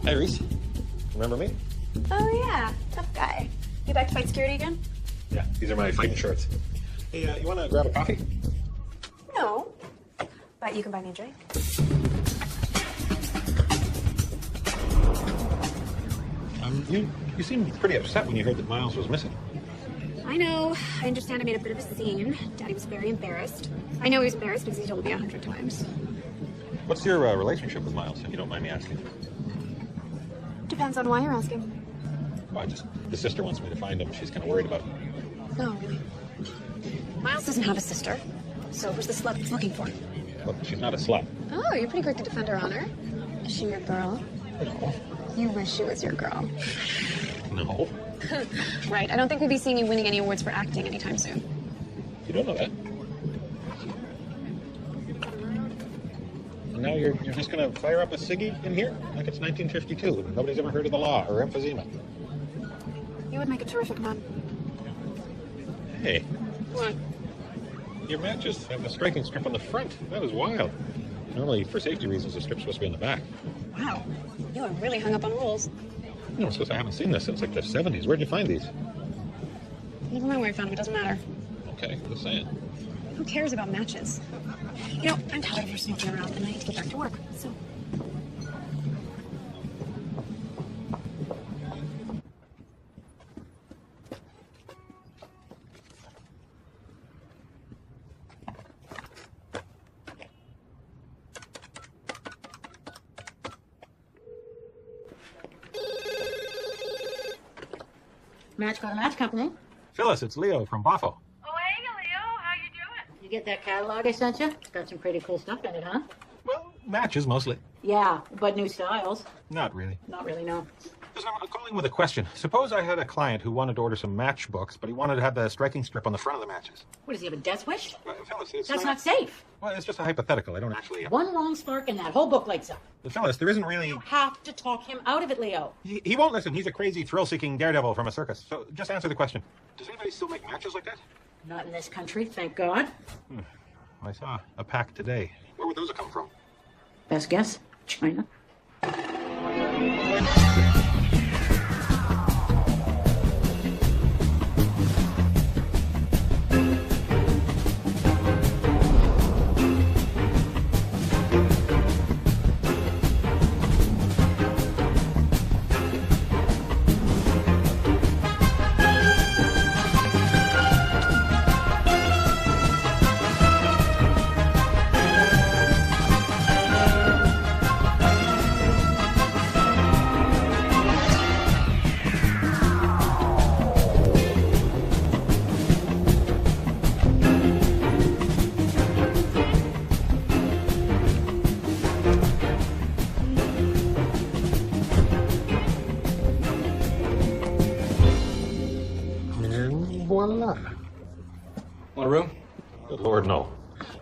Hey, Reese. Remember me? Oh, yeah. Tough guy. You back to fight security again? Yeah, these are my fighting shorts. Hey, you want to grab a coffee? No. But you can buy me a drink. You seemed pretty upset when you heard that Miles was missing. I know. I understand I made a bit of a scene. Daddy was very embarrassed. I know he was embarrassed because he told me 100 times. What's your relationship with Miles, if you don't mind me asking? Depends on why you're asking. Well, the sister wants me to find him. She's kind of worried about him. Oh, really? Miles doesn't have a sister. So who's the slut that's looking for? Look, she's not a slut. Oh, you're pretty quick to defend her honor. Is she your girl? No. You wish she was your girl. No. Right. I don't think we'd be seeing you winning any awards for acting anytime soon. You don't know that. And now you're just going to fire up a ciggy in here? Like it's 1952 and nobody's ever heard of the law or emphysema. You would make a terrific nun. Hey. What? Your matches have a striking strip on the front. That is wild. Normally, for safety reasons, the strip's supposed to be on the back. Wow. You are really hung up on rules. You know, I haven't seen this since like the 70s. Where'd you find these? Never mind where I found them. It doesn't matter. Okay, just saying. Who cares about matches? You know, I'm tired of your smoking around and I need to get back to work. So... Match got a match company. Phyllis, it's Leo from Boffo. Oh, hey, Leo. How you doing? You get that catalog I sent you? It's got some pretty cool stuff in it, huh? Matches, mostly. Yeah, but new styles. Not really. Not really, no. Listen, I'm calling with a question. Suppose I had a client who wanted to order some matchbooks, but he wanted to have the striking strip on the front of the matches. What, does he have a death wish? Phyllis, it's That's not safe. Well, it's just a hypothetical. I don't actually... One wrong spark and that whole book lights up. Phyllis, there isn't really... You have to talk him out of it, Leo. He won't listen. He's a crazy, thrill-seeking daredevil from a circus. So just answer the question. Does anybody still make matches like that? Not in this country, thank God. I saw a pack today. Where would those have come from? Best guess? China. Voila. Want a room? Good Lord, no.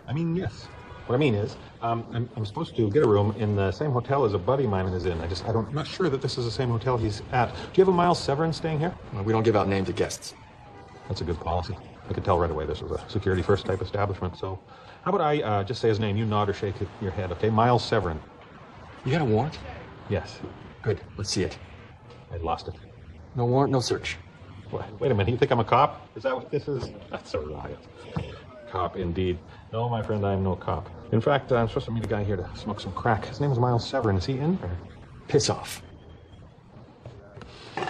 I mean, yes. What I mean is, I'm supposed to get a room in the same hotel as a buddy of mine is in. I'm not sure that this is the same hotel he's at. Do you have a Miles Severin staying here? Well, we don't give out names to guests. That's a good policy. I could tell right away this was a security first type establishment. So how about I just say his name? You nod or shake your head, okay? Miles Severin. You got a warrant? Yes. Good. Let's see it. I lost it. No warrant, no search. Wait a minute. You think I'm a cop? Is that what this is? That's a riot. Cop, indeed. No, my friend, I'm no cop. In fact, I'm supposed to meet a guy here to smoke some crack. His name is Miles Severin. Is he in? Or... Piss off. A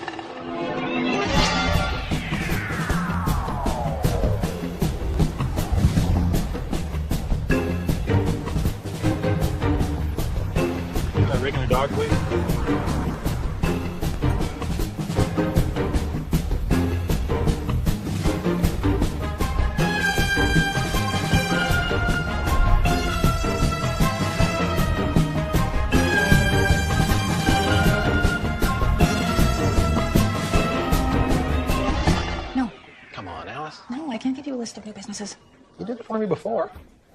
regular dog, please. No, I can't give you a list of new businesses. You did it for me before.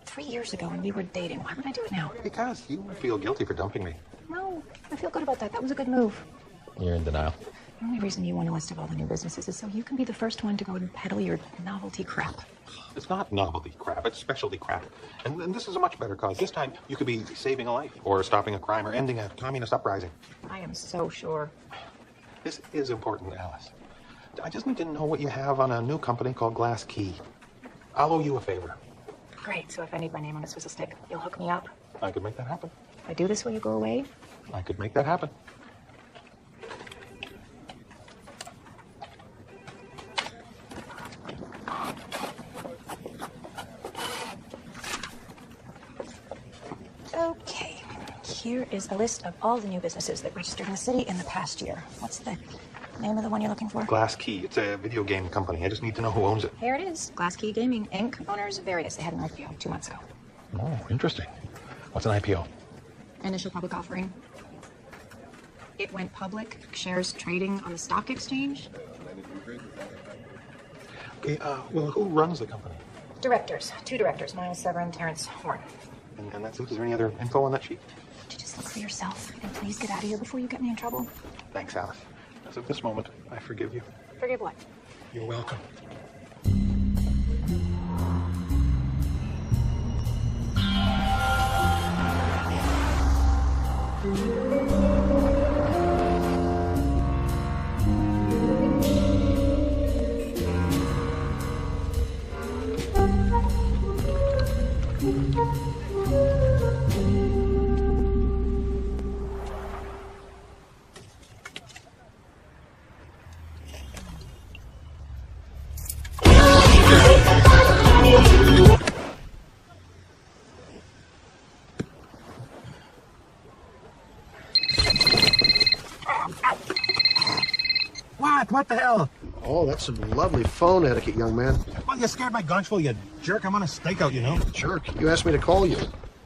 3 years ago when we were dating. Why would I do it now? Because you would feel guilty for dumping me. No, I feel good about that. That was a good move. You're in denial. The only reason you want a list of all the new businesses is so you can be the first one to go and peddle your novelty crap. It's not novelty crap, it's specialty crap. And this is a much better cause. This time, you could be saving a life, or stopping a crime, or ending a communist uprising. I am so sure. This is important, Alice. I just need to know what you have on a new company called Glass Key. I'll owe you a favor. Great, so if I need my name on a Swizzle stick, you'll hook me up? I could make that happen. If I do this, will you go away? I could make that happen. Okay, here is a list of all the new businesses that registered in the city in the past year. What's the name of the one you're looking for? Glass Key. It's a video game company. I just need to know who owns it. Here it is. Glass Key Gaming, Inc. Owners various. They had an IPO 2 months ago. Oh, interesting. What's an IPO? Initial public offering. It went public. Shares trading on the stock exchange. Okay, well, who runs the company? Directors. 2 directors. Miles Severin, Terrence Horn. And that's it? Is there any other info on that sheet? Would you just look for yourself? And please get out of here before you get me in trouble. Thanks, Alice. As of this moment, I forgive you. Forgive what? You're welcome. What? What the hell? Oh, that's some lovely phone etiquette, young man. Well, you scared my gonchful, you jerk. I'm on a stakeout, you know. Jerk. You asked me to call you.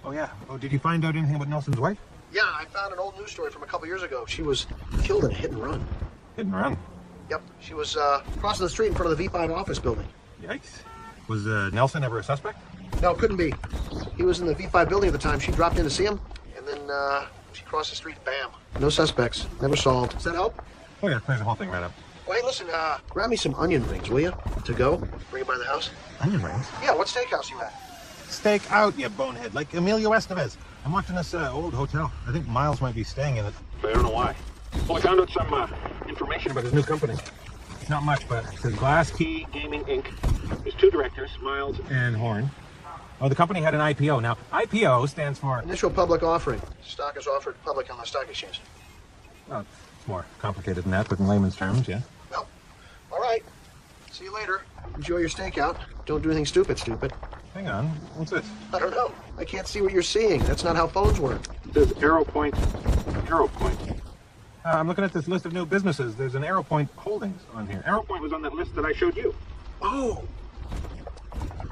Oh, yeah. Oh, did you find out anything about Nelson's wife? Yeah, I found an old news story from a couple years ago. She was killed in a hit and run. Hit and run? Yep. She was crossing the street in front of the V5 office building. Yikes. Was Nelson ever a suspect? No, couldn't be. He was in the V5 building at the time. She dropped in to see him, and then she crossed the street, bam. No suspects. Never solved. Does that help? Oh, yeah, clears the whole thing right up. Well, hey, listen, grab me some onion rings, will you? To go? Bring it by the house? Onion rings? Yeah, what steakhouse you at? Steak out, you bonehead, like Emilio Estevez. I'm watching this old hotel. I think Miles might be staying in it. But I don't know why. Well, I found out some information about his new company. Not much, but it says Glass Key Gaming Inc. There's 2 directors, Miles and Horn. Oh, the company had an IPO. Now, IPO stands for... Initial public offering. Stock is offered public on the stock exchange. Well, it's more complicated than that, but in layman's terms, yeah. Well, all right. See you later. Enjoy your stakeout. Don't do anything stupid. Hang on. What's this? I don't know. I can't see what you're seeing. That's not how phones work. It says AeroPoint. I'm looking at this list of new businesses. There's an AeroPoint Holdings on here. AeroPoint was on that list that I showed you. Oh.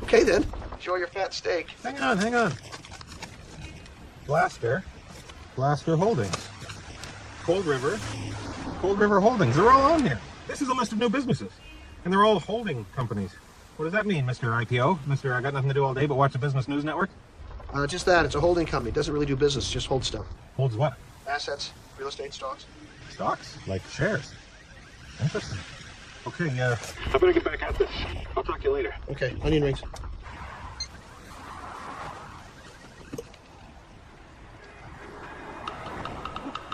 Okay, then. Enjoy your fat steak. Hang on. Blaster Holdings. Cold River Holdings. They're all on here. This is a list of new businesses. And they're all holding companies. What does that mean, Mr. IPO? Mr. I got nothing to do all day but watch the Business News Network? Just that. It's a holding company. It doesn't really do business. Just hold stuff. Holds what? Assets. Real estate, stocks. Stocks? Like shares. Interesting. Okay, I better get back at this. I'll talk to you later. Okay, onion rings.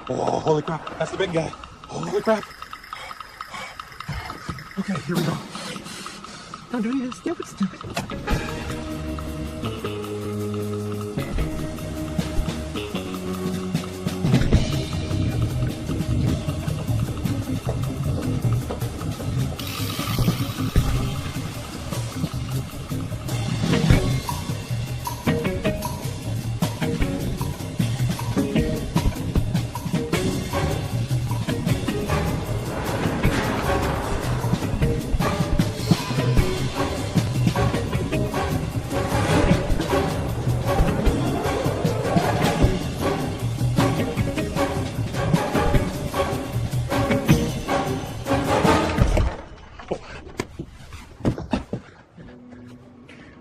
Oh, holy crap. That's the big guy. Holy crap. Okay, here we go. Don't do anything stupid.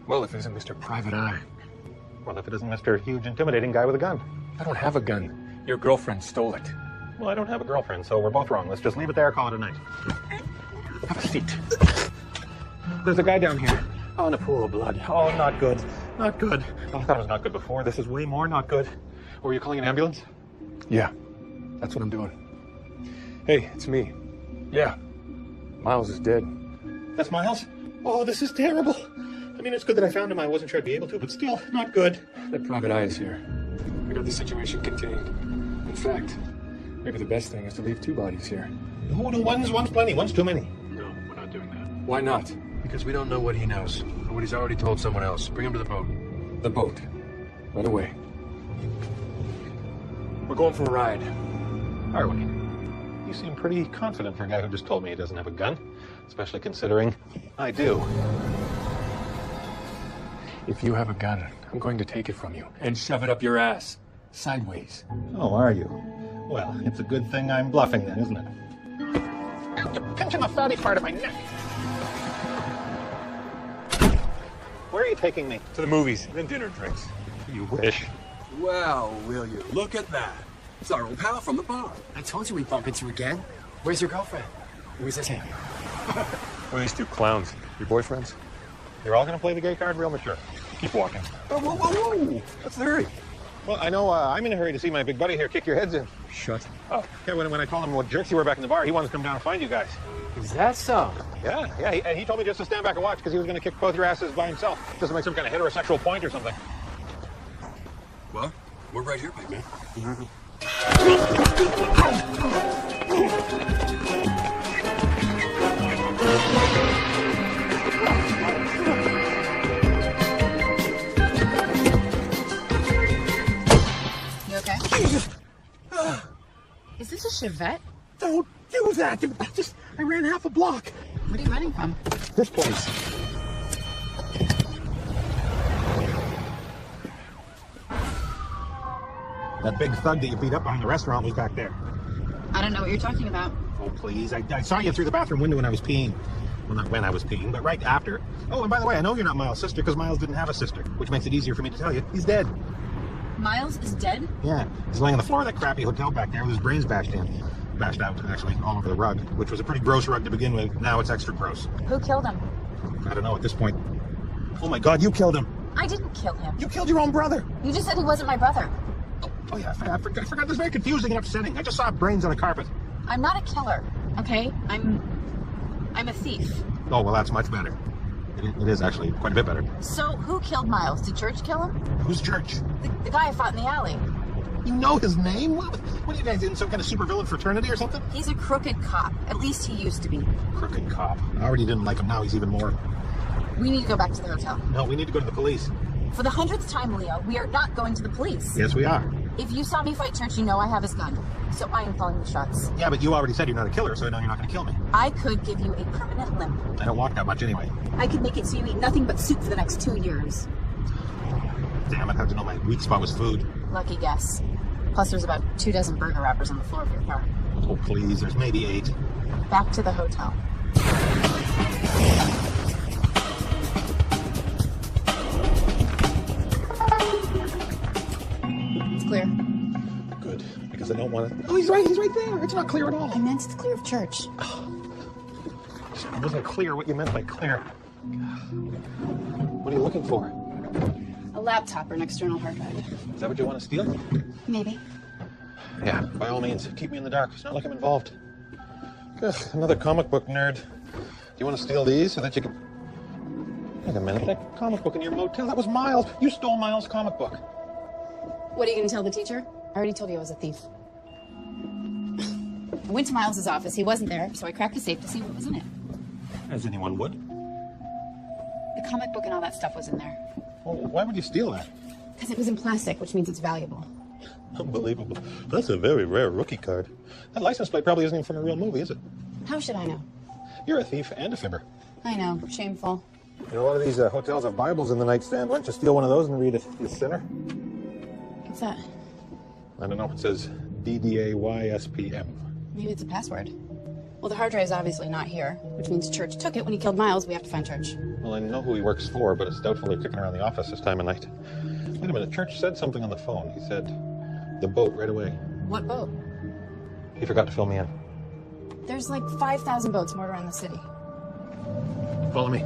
Well, if it isn't Mr. Private Eye. Well, if it isn't Mr. Huge Intimidating Guy with a gun. I don't have a gun. Your girlfriend stole it. Well, I don't have a girlfriend, so we're both wrong. Let's just leave it there, call it a night. Have a seat. There's a guy down here. Oh, in a pool of blood. Oh, not good. Not good. Oh, I thought it was not good before. This is way more not good. Were you calling an ambulance? Yeah, that's what I'm doing. Hey, it's me. Yeah, Miles is dead. That's Miles? Oh, this is terrible. I mean, it's good that I found him. I wasn't sure I'd be able to, but still, not good. That Private Eye is here. We got the situation contained. In fact, maybe the best thing is to leave 2 bodies here. No, one's plenty. One's too many. No, we're not doing that. Why not? Because we don't know what he knows, or what he's already told someone else. Bring him to the boat. The boat. Right away. We're going for a ride. Are we? You seem pretty confident for a guy who just told me he doesn't have a gun, especially considering I do. If you have a gun, I'm going to take it from you and shove it up your ass. Sideways. Oh, are you? Well, it's a good thing I'm bluffing then, isn't it? You're pinching the fatty part of my neck. Where are you taking me? To the movies, then dinner drinks. You wish. Well, will you? Look at that. It's our old pal from the bar. I told you we'd bump into you again. Where's your girlfriend? Where's this hand? What are these 2 clowns? Your boyfriends? You're all gonna play the gay card real mature. Keep walking. Oh, whoa. What's the hurry? Well, I know I'm in a hurry to see my big buddy here kick your heads in. Shut up. Yeah, when I told him what jerks you were back in the bar, he wanted to come down and find you guys. Is that so? Yeah, and he told me just to stand back and watch because he was going to kick both your asses by himself. Just to make some kind of heterosexual point or something. Well, we're right here, big man. You okay? Is this a Chevette? Don't do that. I ran half a block. What are you running from? This place. That big thug that you beat up behind the restaurant was back there. I don't know what you're talking about. Oh, please. I saw you through the bathroom window when I was peeing. Well, not when I was peeing, but right after. Oh, and by the way, I know you're not Miles' sister because Miles didn't have a sister, which makes it easier for me to tell you. He's dead. Miles is dead? Yeah. He's laying on the floor of that crappy hotel back there with his brains bashed in. Bashed out, actually, all over the rug, which was a pretty gross rug to begin with. Now it's extra gross. Who killed him? I don't know at this point. Oh my God, you killed him. I didn't kill him. You killed your own brother. You just said he wasn't my brother. Oh yeah, I forgot. This is very confusing and upsetting. I just saw brains on the carpet. I'm not a killer. Okay, I'm a thief. Oh, well, that's much better. It is actually quite a bit better. So who killed Miles? Did Church kill him? Who's Church? The guy I fought in the alley. You know his name? What are you guys in, some kind of supervillain fraternity or something? He's a crooked cop. At least he used to be. Crooked cop. I already didn't like him. Now he's even more. We need to go back to the hotel. No, we need to go to the police. For the 100th time, Leo, we are not going to the police. Yes, we are. If you saw me fight Church, you know I have his gun. So I am calling the shots. Yeah, but you already said you're not a killer, so I know you're not going to kill me. I could give you a permanent limp. I don't walk that much anyway. I could make it so you eat nothing but soup for the next 2 years. Damn it, how'd you know my weak spot was food? Lucky guess. Plus, there's about 24 burger wrappers on the floor of your car. Oh, please, there's maybe 8. Back to the hotel. It's clear. Good, because I don't want to... Oh, he's right there. It's not clear at all. I meant it's clear of Church. It wasn't clear what you meant by clear. What are you looking for? A laptop or an external hard drive. Is that what you want to steal? Maybe. Yeah, by all means, keep me in the dark. It's not like I'm involved. Ugh, another comic book nerd. Do you want to steal these so that you can... Wait a minute, that comic book in your motel, that was Miles. You stole Miles' comic book. What are you going to tell the teacher? I already told you I was a thief. I went to Miles's office. He wasn't there, so I cracked the safe to see what was in it. As anyone would. The comic book and all that stuff was in there. Well, why would you steal that? Because it was in plastic, which means it's valuable. Unbelievable. That's a very rare rookie card. That license plate probably isn't even from a real movie, is it? How should I know? You're a thief and a fibber. I know. Shameful. You know, a lot of these hotels have Bibles in the nightstand. Why don't you steal one of those and read it, you sinner? What's that? I don't know. It says DDAYSPM. Maybe it's a password. Well, the hard drive is obviously not here, which means Church took it when he killed Miles. We have to find Church. Well, I know who he works for, but it's doubtful they're kicking around the office this time of night. Wait a minute. Church said something on the phone. He said the boat right away. What boat? He forgot to fill me in. There's like 5,000 boats moored around the city. Follow me.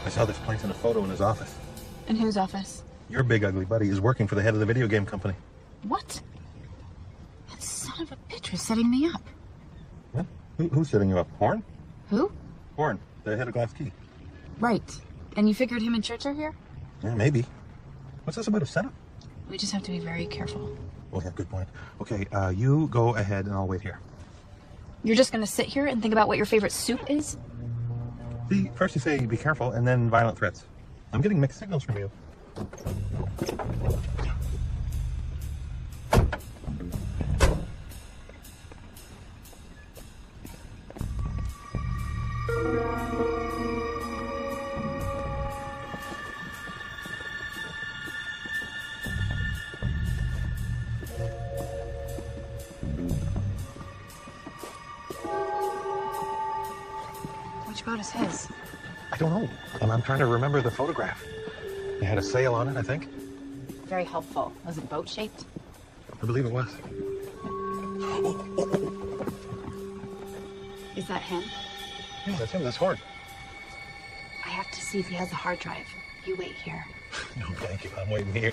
I saw this place in a photo in his office. In whose office? Your big ugly buddy is working for the head of the video game company. What? That son of a bitch was setting me up. What? Who's setting you up? Horn? Who? Horn, the head of Glass Key. Right. And you figured him and Church are here? Yeah, maybe. What's this about a setup? We just have to be very careful. Oh, yeah, good point. Okay, you go ahead and I'll wait here. You're just gonna sit here and think about what your favorite soup is? See, first you say be careful, and then violent threats. I'm getting mixed signals from you. Which boat is his? I don't know. I'm trying to remember the photograph. It had a sail on it, I think. Very helpful. Was it boat-shaped? I believe it was. Is that him? Yeah, that's him. That's Horn. I have to see if he has the hard drive. You wait here. No, thank you. I'm waiting here.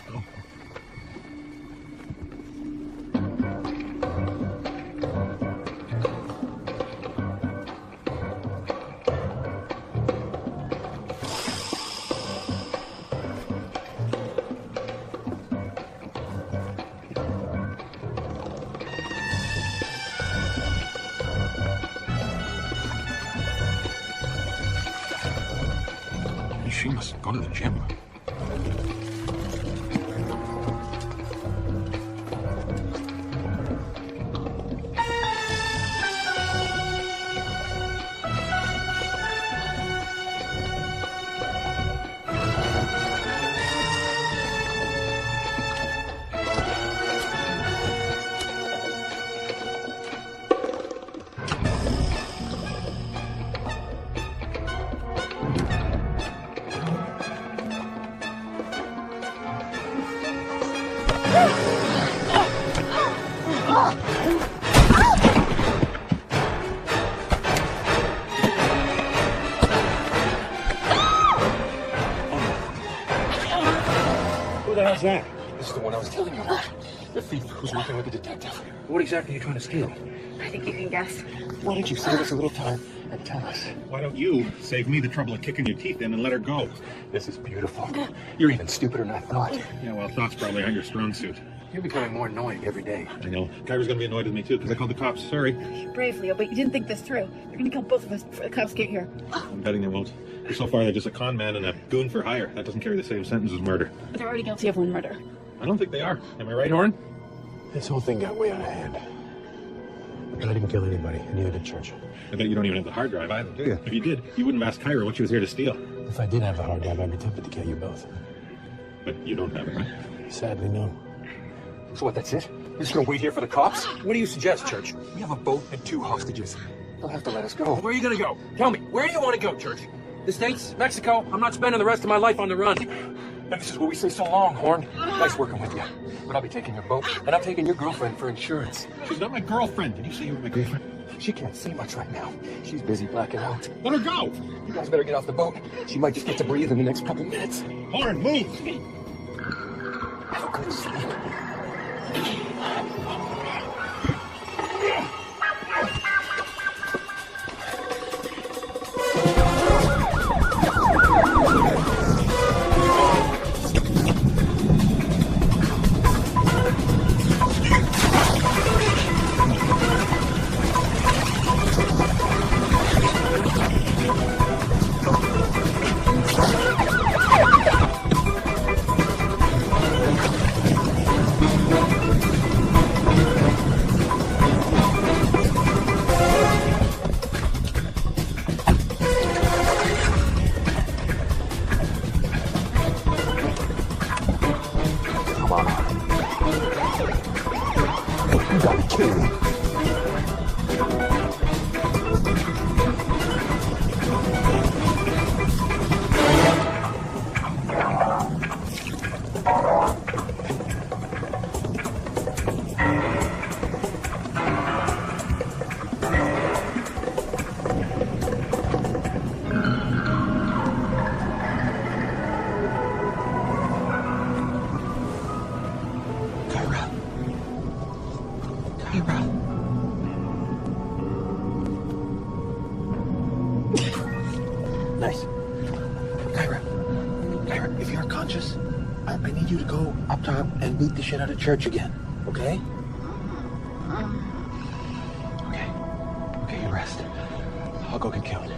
She must go to the gym. Who the hell's that? This is the one I was telling you about. The thief who's working with the detective. What exactly are you trying to steal? I think you can guess. Why don't you save us a little time and tell us? Why don't you save me the trouble of kicking your teeth in and let her go? This is beautiful. You're even stupider than I thought. Yeah, well, thoughts probably aren't your strong suit. You're becoming more annoying every day. I know. Kyra's gonna be annoyed with me too, because I called the cops. Sorry. Brave, Leo, but you didn't think this through. They're gonna kill both of us before the cops get here. I'm betting they won't. So far, they're just a con man and a goon for hire. That doesn't carry the same sentence as murder. But they're already guilty of one murder. I don't think they are. Am I right, Horn? This whole thing got way out of hand. I didn't kill anybody, and neither did Church. I bet you don't even have the hard drive either, do you? If you did, you wouldn't have asked Kyra what she was here to steal. If I did have the hard drive, I'd be tempted to kill you both. But you don't have it, right? Sadly, no. So what, that's it? You're just gonna wait here for the cops? What do you suggest, Church? We have a boat and 2 hostages. They'll have to let us go. Where are you gonna go? Tell me, where do you want to go, Church? The States? Mexico? I'm not spending the rest of my life on the run. And this is what we say so long, Horn. Nice working with you. But I'll be taking your boat, and I'm taking your girlfriend for insurance. She's not my girlfriend. Did you say you were my girlfriend? She can't say much right now. She's busy blacking out. Let her go! You guys better get off the boat. She might just get to breathe in the next couple minutes. Horn, move! Have a good sleep. You gotta be kidding me. Nice. Kyra, if you're conscious, I need you to go up top and beat the shit out of Church again, okay? Okay, you rest. I'll go get killed.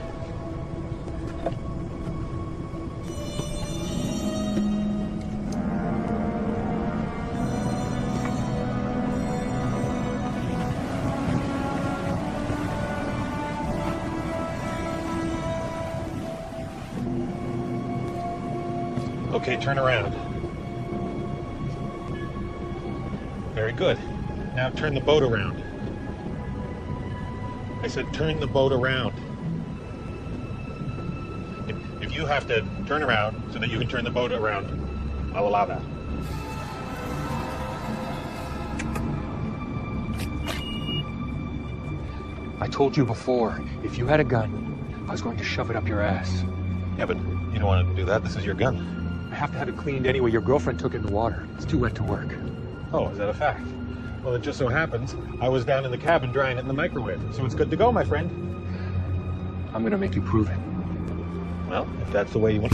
Okay, turn around. Very good. Now turn the boat around. I said turn the boat around. If you have to turn around so that you can turn the boat around, I'll allow that. I told you before, if you had a gun, I was going to shove it up your ass. Yeah, but you don't want to do that. This is your gun. I have to have it cleaned anyway. Your girlfriend took it in the water. It's too wet to work. Oh, is that a fact? Well, it just so happens I was down in the cabin drying it in the microwave, so it's good to go, my friend. I'm gonna make you prove it. Well, if that's the way you want.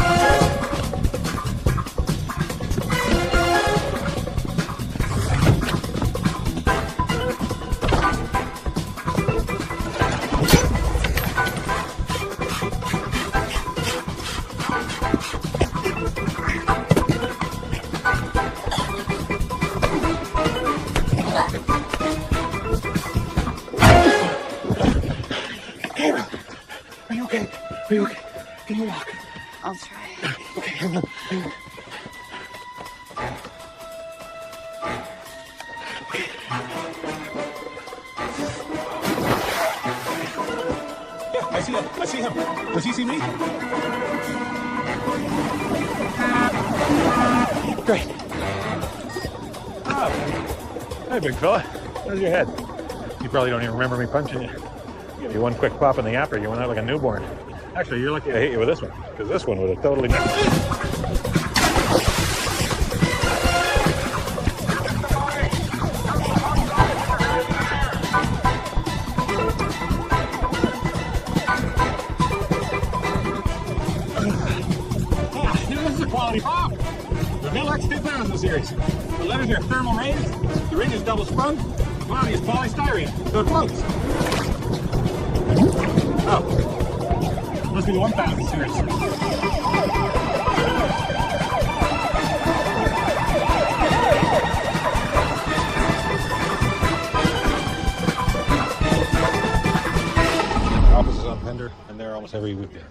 Are you okay? Can you walk? I'll try. Okay, hang on. Hang on. Yeah, I see him. I see him. Does he see me? Great. Oh. Hey, big fella. How's your head? You probably don't even remember me punching you. Give you one quick pop in the apper, you went out like a newborn. Actually, you're lucky I hit you with this one, because this one would have totally... This is a quality pop. The Mill X2000 series. The letters are thermal raised, the ring is double sprung, the body is polystyrene, so it floats. Oh. Must be the 1000 series. Office is on Pender, and they're almost every weekday.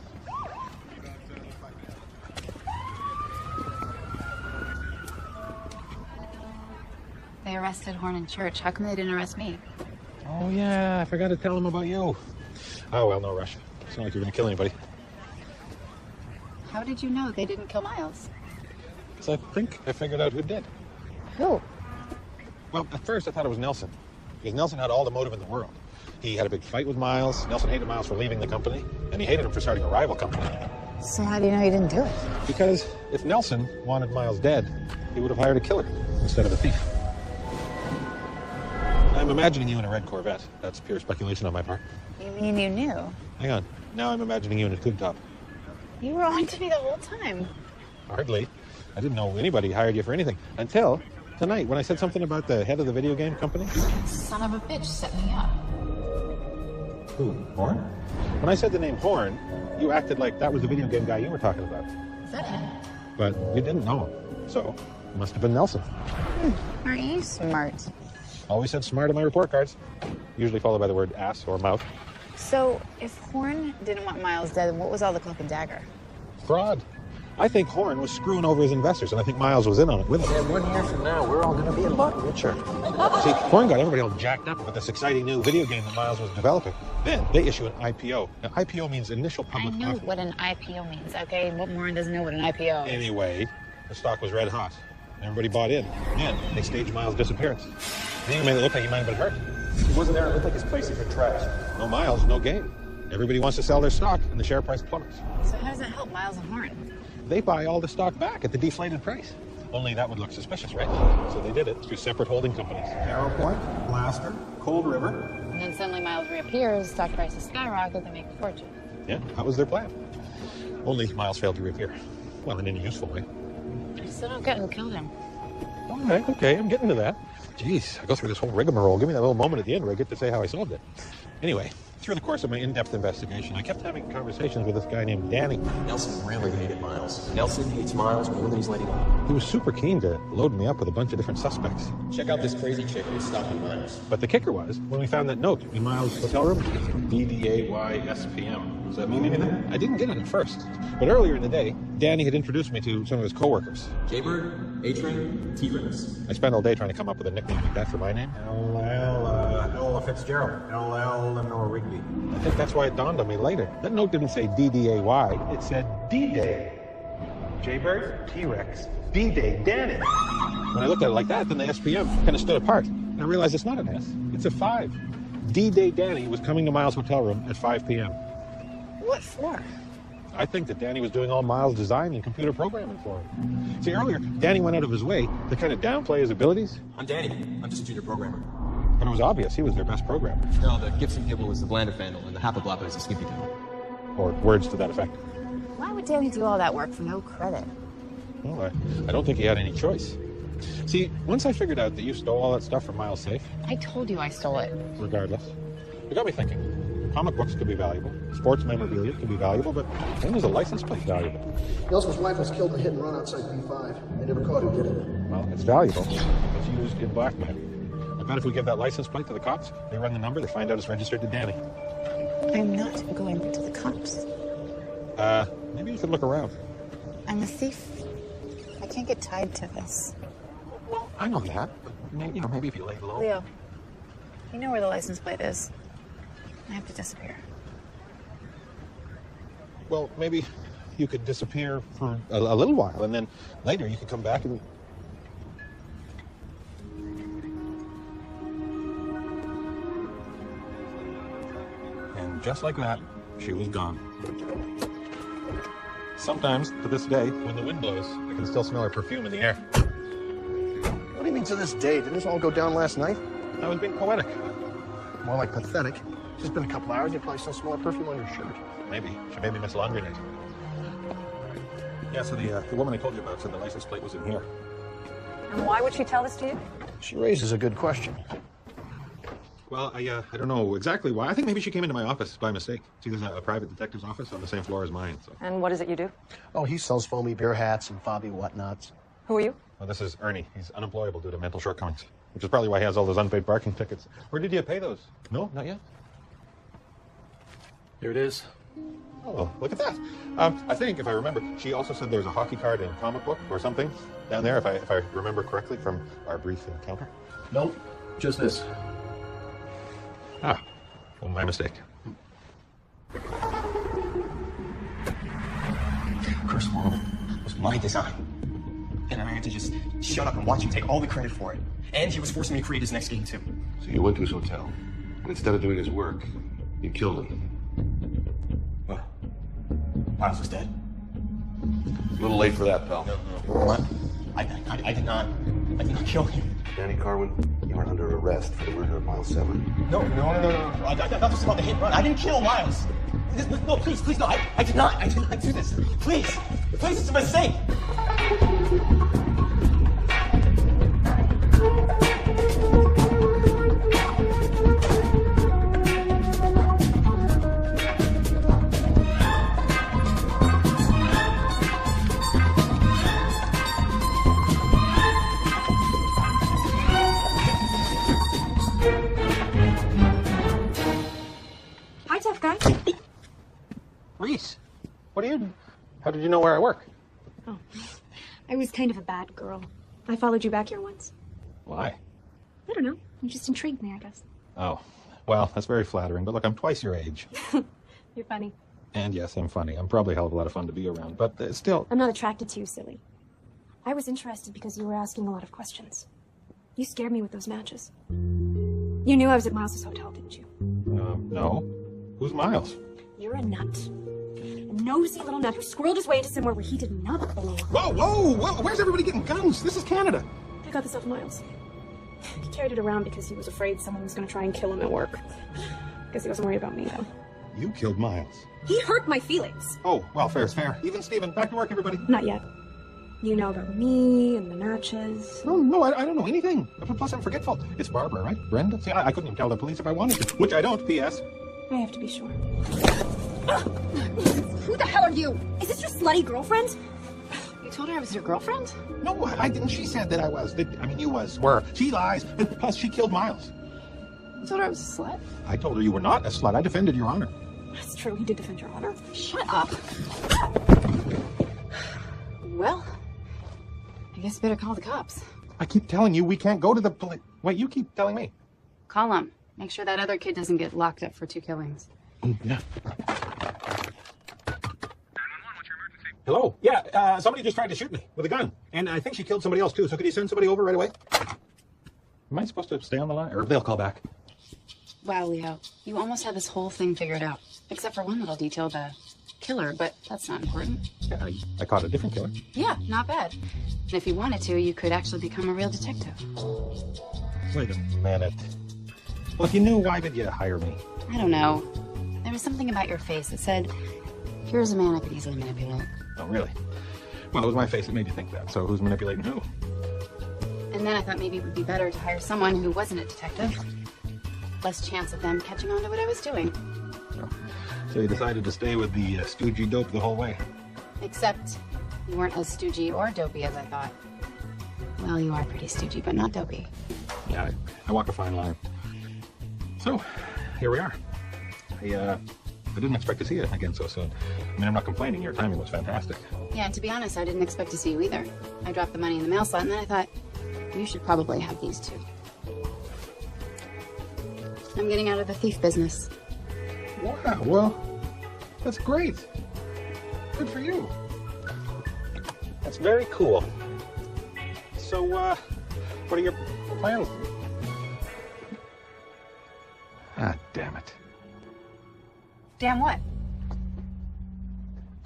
They arrested Horn in church. How come they didn't arrest me? Oh, yeah, I forgot to tell them about you. Oh, well, no rush. It's not like you're going to kill anybody. How did you know they didn't kill Miles? So I think I figured out who did. Who? Well, at first I thought it was Nelson, because Nelson had all the motive in the world. He had a big fight with Miles. Nelson hated Miles for leaving the company, and he hated him for starting a rival company. So how do you know he didn't do it? Because if Nelson wanted Miles dead, he would have hired a killer instead of a thief. I'm imagining you in a red Corvette. That's pure speculation on my part. You mean you knew? Hang on. Now I'm imagining you in a coupe top. You were on to me the whole time. Hardly. I didn't know anybody hired you for anything until tonight when I said something about the head of the video game company. Son of a bitch set me up. Who? Horn? When I said the name Horn, you acted like that was the video game guy you were talking about. Is that him? But you didn't know him. So, it must have been Nelson. Aren't you smart? Always said smart on my report cards. Usually followed by the word ass or mouth. So, if Horn didn't want Miles dead, what was all the cloak and dagger? Fraud. I think Horn was screwing over his investors, and I think Miles was in on it with him. And 1 year from now, we're all going to be a lot richer. See, Horn got everybody all jacked up with this exciting new video game that Miles was developing. Then they issue an IPO. Now, IPO means initial public I know offering. what an IPO means, okay? What moron doesn't know what an IPO is? Anyway, the stock was red hot. Everybody bought in. And they staged Miles' disappearance. They even made it look like he might have been hurt. He wasn't there. It looked like his place had been trashed. No Miles, no game. Everybody wants to sell their stock, and the share price plummets. So how does that help Miles and Horn? They buy all the stock back at the deflated price. Only that would look suspicious, right? So they did it through separate holding companies. Arrow Point, Blaster, Cold River. And then suddenly Miles reappears, stock prices skyrocket, they make a fortune. Yeah, that was their plan. Only Miles failed to reappear. Well, in any useful way. I still don't get who killed him. All right, okay, I'm getting to that. Jeez, I go through this whole rigmarole. Give me that little moment at the end where I get to say how I solved it. Anyway, through the course of my in-depth investigation, I kept having conversations with this guy named Danny. Nelson really hated Miles. Nelson hates Miles more than he's letting on. He was super keen to load me up with a bunch of different suspects. Check out this crazy chick who's stalking Miles. But the kicker was, when we found that note in Miles' hotel room, DDAYSPM. Does that mean anything? I didn't get it at first. But earlier in the day, Danny had introduced me to some of his coworkers. Jaybird, A-Train, T-Rex. I spent all day trying to come up with a nickname like that for my name. Ella Fitzgerald. Eleanor Rigby. I think that's why it dawned on me later. That note didn't say DDAY. It said D-Day. Jaybird, T-Rex, D-Day, Danny. When I looked at it like that, then the SPM kind of stood apart. And I realized it's not an S. It's a 5. D-Day Danny was coming to Miles' hotel room at 5 p.m. What for? I think that Danny was doing all Miles' design and computer programming for him. See, earlier, Danny went out of his way to kind of downplay his abilities. I'm Danny. I'm just a junior programmer. But it was obvious he was their best programmer. No, the Gibson Gibble was the Blander Vandal, and the Hapablapa is the Skippy Devil. Or words to that effect. Why would Danny do all that work for no credit? Well, I don't think he had any choice. See, once I figured out that you stole all that stuff from Miles' safe... I told you I stole it. Regardless, it got me thinking. Comic books could be valuable. Sports memorabilia could be valuable, but when was a license plate valuable? Nelson's wife was killed in a hit and run outside B5. They never caught who did it. Well, it's valuable. It's used in blackmail. I bet if we give that license plate to the cops, they run the number, they find out it's registered to Danny. I'm not going to the cops. Maybe you should look around. I'm a thief. I can't get tied to this. I know that. But maybe, maybe if you lay low. Leo, you know where the license plate is. I have to disappear. Well, maybe you could disappear for a little while, and then later you could come back and... And just like that, she was gone. Sometimes, to this day, when the wind blows, I can still smell her perfume in the air. What do you mean to this day? Didn't this all go down last night? I was being poetic. More like pathetic. It's just been a couple hours, you probably still smell her perfume on your shirt. Maybe. She made me miss laundry night. Yeah, so the woman I told you about said the license plate was in here. And why would she tell this to you? She raises a good question. Well, I don't know exactly why. I think maybe she came into my office by mistake. See, there's a private detective's office on the same floor as mine. So. And what is it you do? Oh, he sells foamy beer hats and fobby whatnots. Who are you? Well, this is Ernie. He's unemployable due to mental shortcomings, which is probably why he has all those unpaid parking tickets. Where did you pay those? No, not yet. Here it is. Oh, look at that. I think, if I remember, she also said there was a hockey card and comic book or something down there, if I remember correctly from our brief encounter. Nope, just this. Ah, well, my mistake. Curse World was my design. And I had to just shut up and watch him take all the credit for it. And he was forcing me to create his next game, too. So you went to his hotel, and instead of doing his work, you killed him. Well, Miles was dead. A little late for that, pal. What? I did not kill him. Danny Carwin, you are under arrest for the murder of Miles Severin. No. I thought this was about the hit and run. I didn't kill Miles. No, please, no. I did not do this. Please, it's a mistake. Hi, tough guy. Reese, what are you... How did you know where I work? Oh, I was kind of a bad girl. I followed you back here once. Why? I don't know. You just intrigued me, I guess. Oh, well, that's very flattering, but look, I'm twice your age. You're funny. And yes, I'm funny. I'm probably a hell of a lot of fun to be around, but still... I'm not attracted to you, silly. I was interested because you were asking a lot of questions. You scared me with those matches. You knew I was at Miles' hotel, didn't you? No. Who's Miles? You're a nut. A nosy little nut who squirreled his way into somewhere where he did not belong. Whoa! Where's everybody getting guns? This is Canada. I got this off Miles. He carried it around because he was afraid someone was going to try and kill him at work. Guess he wasn't worried about me, though. You killed Miles. He hurt my feelings. Oh, well, fair's fair. Even Steven, back to work, everybody. Not yet. You know about me and the matches. No, I don't know anything. Plus, I'm forgetful. It's Barbara, right? Brenda? See, I couldn't even tell the police if I wanted to, which I don't, P.S. I have to be sure. Who the hell are you? Is this your slutty girlfriend? You told her I was your girlfriend? No, I didn't. She said that I was. You were. She lies. And plus, she killed Miles. You told her I was a slut? I told her you were not a slut. I defended your honor. That's true. He did defend your honor. Shut up. Well, I guess better call the cops. I keep telling you we can't go to the police. Wait, you keep telling me. Call them. Make sure that other kid doesn't get locked up for 2 killings. Yeah. Hello? Yeah, somebody just tried to shoot me with a gun. And I think she killed somebody else, too. So could you send somebody over right away? Am I supposed to stay on the line? Or they'll call back? Wow, Leo. You almost had this whole thing figured out. Except for one little detail, the killer, but that's not important. Yeah, I caught a different killer. Yeah, not bad. And if you wanted to, you could actually become a real detective. Wait a minute. Well, if you knew, why did you hire me? I don't know. There was something about your face that said, here's a man I could easily manipulate. Oh, really? Well, it was my face that made you think that. So who's manipulating who? And then I thought maybe it would be better to hire someone who wasn't a detective. Less chance of them catching on to what I was doing. So you decided to stay with the stoogey dope the whole way? Except you weren't as stoogey or dopey as I thought. Well, you are pretty stoogey, but not dopey. Yeah, I walk a fine line. So, here we are. I didn't expect to see it again so soon. I mean, I'm not complaining. Your timing was fantastic. Yeah, and to be honest, I didn't expect to see you either. I dropped the money in the mail slot, and then I thought, you should probably have these too. I'm getting out of the thief business. Wow, well, that's great. Good for you. That's very cool. So, what are your plans? Ah, damn it. Damn what?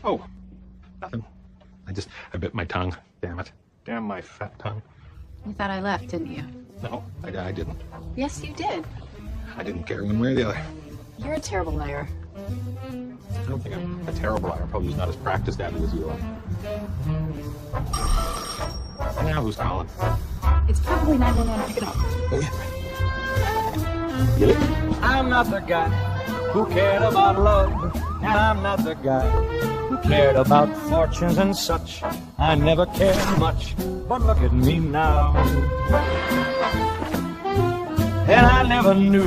Oh, nothing. I bit my tongue. Damn it. Damn my fat tongue. You thought I left, didn't you? No, I didn't. Yes, you did. I didn't care one way or the other. You're a terrible liar. I don't think I'm a terrible liar. I'm probably just not as practiced at it as you are. Now who's calling? It's probably 911. Pick it up. Oh, yeah. Get it? I'm not the guy who cared about love, and I'm not the guy who cared about fortunes and such. I never cared much, but look at me now. And I never knew